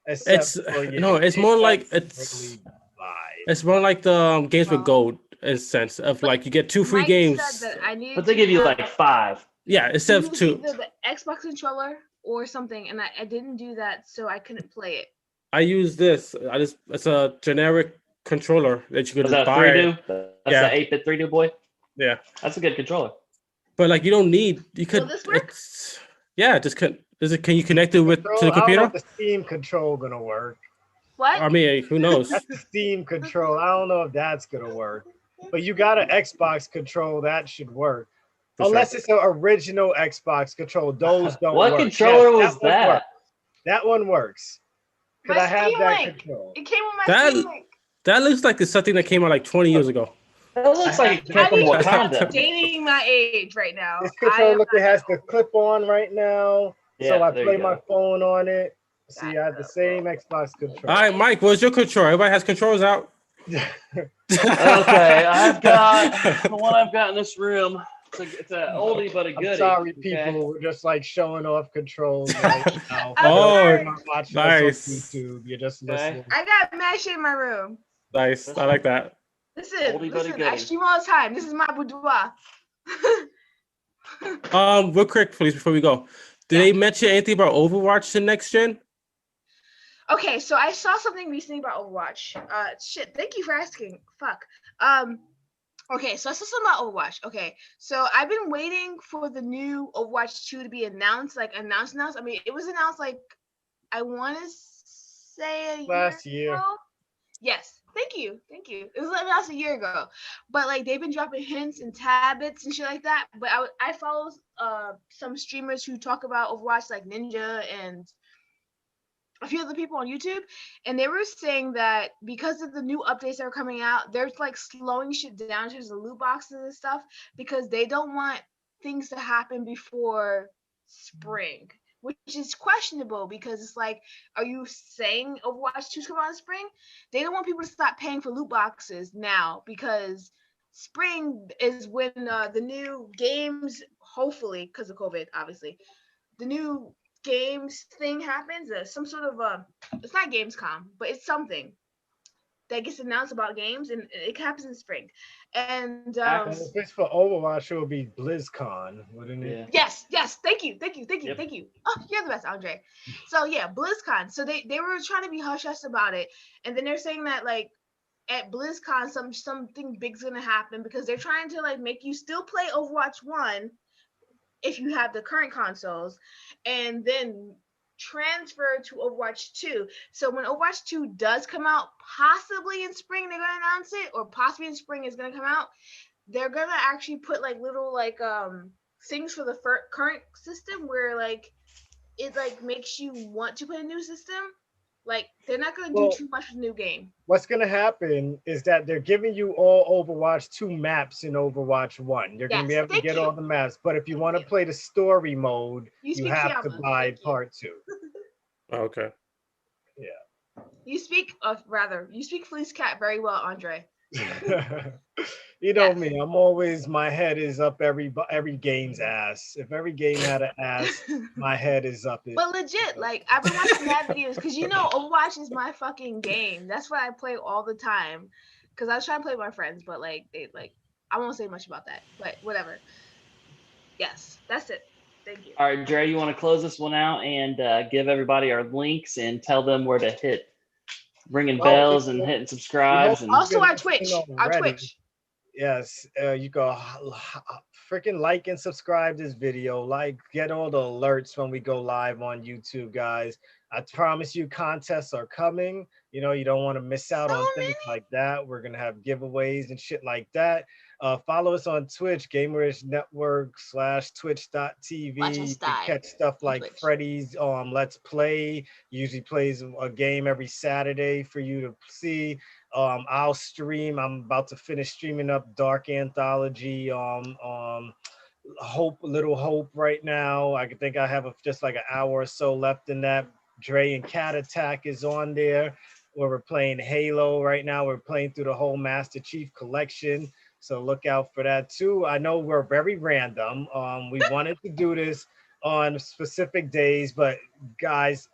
It's you no, it's can't more like really buy. it's more like the games with Well, gold in a sense of but like you get 2 free Mike said games. that I needed But they to give you have like 5. Yeah, to instead of use 2. either the Xbox controller or something, and I didn't do that, so I couldn't play it. I use this. It's a generic controller that you could Is just that a 3 buy. do? That's Yeah, the 8-bit 3 do boy. yeah. That's a good controller. But like you don't need you Will could this work? it's yeah, just can you connect it with to the I don't know if computer? the Steam control gonna work. What? I mean, who knows? That's the Steam control. I don't know if that's gonna work. But you got an Xbox control that should work. For sure. Unless it's an original Xbox control. Those don't What work. controller Yes, was one that? works. That one works. Because My I have Steam that Link. control. It came with my That Steam Link. that looks like it's something that came out like 20 years ago. That looks like it came I from need to Wakanda. stop dating my age right now. This I controller, am look, it not has that the old. clip on right now. So Yeah, I there play you my go. phone on it. See, I have the Got same Xbox control. All right, Mike, where's your controller? Everybody has controllers out. Okay, I've got the one I've got in this room. It's a oldie but a I'm goodie. sorry, okay? people. We're just like showing off controls right now. I'm Oh, sorry. You're not watching us on nice. YouTube. You're just Okay. listening. I got mad shit in my room. Nice. I like that. Listen, Oldie but a I goodie. stream all the time. This is my boudoir. Real quick, please, before we go. Did Yeah. they mention anything about Overwatch in next gen? Okay, so I saw something recently about Overwatch. Shit, thank you for asking. Fuck. Okay, so I saw something about Overwatch. Okay, so I've been waiting for the new Overwatch 2 to be announced. I mean, it was announced like I want to say Last year. ago. Yes, thank you. It was announced a year ago, but like they've been dropping hints and tablets and shit like that. But I follow some streamers who talk about Overwatch like Ninja and a few other people on YouTube, and they were saying that because of the new updates that are coming out, they're like slowing shit down in terms of loot boxes and stuff because they don't want things to happen before spring, which is questionable because it's like, are you saying Overwatch 2 is coming out in spring? They don't want people to stop paying for loot boxes now because spring is when the new games, hopefully because of COVID, obviously, the new games thing happens, some sort of it's not Gamescom, but it's something. that gets announced about games, and it happens in spring. And Well, if Max. it's for Overwatch, it would be BlizzCon, wouldn't it? Yeah. yes, thank you, Yep. thank you. Oh, you're the best, Andre. So yeah, BlizzCon. So they were trying to be hush hush about it, and then they're saying that like at BlizzCon something big's gonna happen because they're trying to like make you still play Overwatch 1 if you have the current consoles, and then transfer to Overwatch 2. So when Overwatch 2 does come out, possibly in spring they're gonna announce it, or possibly in spring it's gonna come out. They're gonna actually put like little like things for the current system where like it like makes you want to play a new system. Like they're not gonna do Well, too much with the new game. what's going to happen is that they're giving you all Overwatch 2 maps in Overwatch 1. You're going to be Yes, able to thank get all you, the maps, but if you thank want to you. play the story mode, You you speak have to Fiamma. buy Thank you. part 2. Okay. You speak, rather, you speak Fleece Cat very well, Andre. Yeah. You know Yes. me, I'm always my head is up every game's ass. If every game had an ass, my head is up it. But legit, like I've been watching mad videos because you know Overwatch is my fucking game. That's what I play all the time. Because I was trying to play with my friends, but like they like I won't say much about that. But whatever. Yes, that's it. Thank you. All right, Dre, you want to close this one out and give everybody our links and tell them where to hit ringing Well, bells and hitting we hope subscribes and you've Also, been our listening Twitch, our already. Twitch. Yes, you go freaking like and subscribe this video. Like, get all the alerts when we go live on YouTube, guys. I promise you, contests are coming. You know, you don't want to miss out So on things many. like that. We're gonna have giveaways and shit like that. Follow us on Twitch, Gamerish Network /twitch.tv. Watch You us can die catch stuff on like Twitch. Freddy's Let's Play. Usually plays a game every Saturday for you to see. I'll stream. I'm about to finish streaming up Dark Anthology. Hope, Little Hope right now. I think I have just like an hour or so left in that. Dre and Cat Attack is on there. Where we're playing Halo right now. We're playing through the whole Master Chief collection. So look out for that too. I know we're very random. We wanted to do this on specific days, but guys,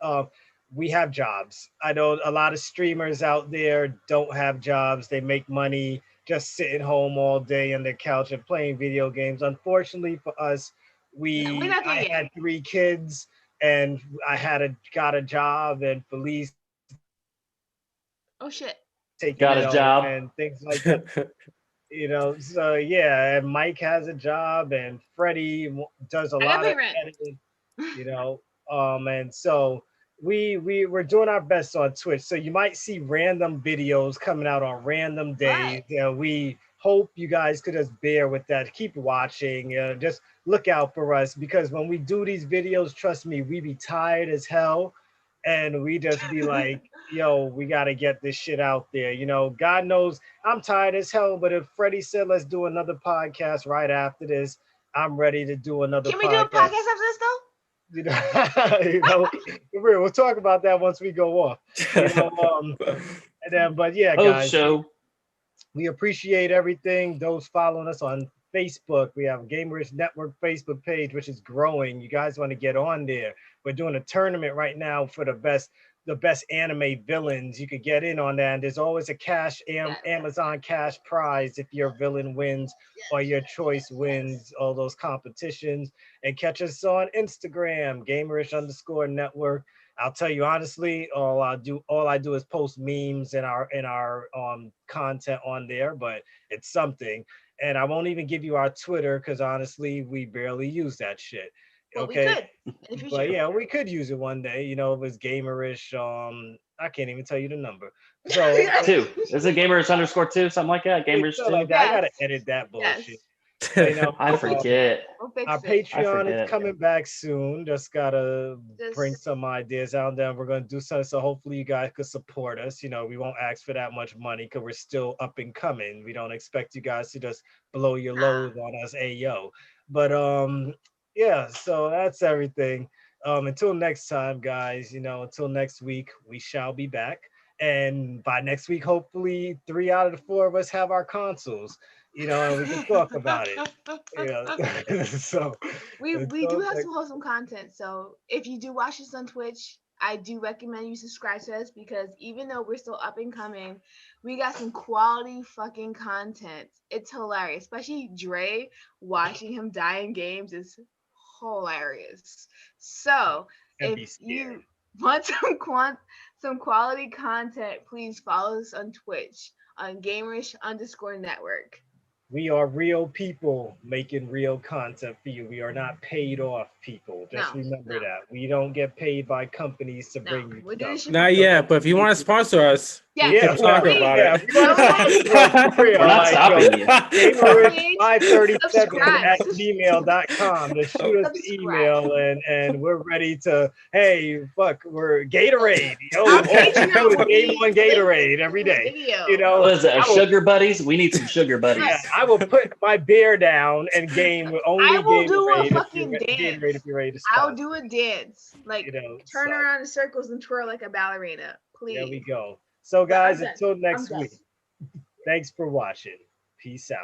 we have jobs. I know a lot of streamers out there don't have jobs. They make money just sitting home all day on their couch and playing video games. Unfortunately for us, No, we're not there I yet. had 3 kids and I had got a job, and Felice Oh shit. taking got it a all job. and things like that. So yeah, and Mike has a job, and Freddie does a I gotta lot pay of rent. editing. you know and so we're doing our best on Twitch, so you might see random videos coming out on random But days. We hope you guys could just bear with that, keep watching, just look out for us, because when we do these videos, trust me, we be tired as hell, and we just be like, yo, we got to get this shit out there. God knows I'm tired as hell, but if Freddie said let's do another podcast right after this, I'm ready to do another can we do a podcast. podcast after this though? you know, we'll talk about that once we go off. And then, but yeah, Post guys, show. we appreciate everything. Those following us on Facebook, we have Gamerish Network Facebook page, which is growing. You guys want to get on there? We're doing a tournament right now for the best anime villains. You could get in on that. And there's always a Amazon cash prize if your villain wins or your choice wins all those competitions. And catch us on Instagram, Gamerish_network. I'll tell you honestly, all I do is post memes in our content on there, but it's something. And I won't even give you our Twitter because honestly, we barely use that shit. But we Okay. could in the future. But yeah, we could use it one day. If it's Gamerish, I can't even tell you the number. So 2. Is it gamers_2? Something like that. it's Gamers something 2. like that. I gotta Yes. edit that bullshit. Yes. I Um, forget. We'll fix our it. I Patreon is forget. coming back soon. Just gotta bring Just some ideas out there. We're gonna do something, so hopefully you guys could support us. We won't ask for that much money because we're still up and coming. We don't expect you guys to just blow your load on us, ayo. But yeah. So that's everything. Until next time, guys. Until next week, we shall be back. And by next week, hopefully, 3 out of the 4 of us have our consoles. And we can talk about it. So we do until have next, some wholesome content. So if you do watch this on Twitch, I do recommend you subscribe to us because even though we're still up and coming, we got some quality fucking content. It's hilarious, especially Dre. Watching him die in games is hilarious. So And if be scared. you want some quality content, please follow us on Twitch on Gamerish_network. We are real people making real content for you. We are not paid off people. Just No, remember no, that. We don't get paid by companies to no. bring you We're doing stuff. this shit for Not free. yet, but if you want to sponsor us, we Yes, can talk please. about yeah. it. If you want to sponsor us for real, We're not like, stopping you. Please Gamerish537 at subscribe. gmail.com to shoot us the Subscribe. email and we're ready to, hey, fuck, we're Gatorade. Yo, Our all we Patreon do is will game be on Gatorade every this day. video. You know, What is it? I will, Sugar buddies? We need some sugar buddies. yeah, I will put my beer down and game with only I will do a Gatorade fucking Gatorade if dance. you're ready to I'll sponsor. do a dance. Like You know, turn so around in circles and twirl like a ballerina. there we Please. go. So But I'm guys, done. until I'm next done. week, thanks for watching. Peace out.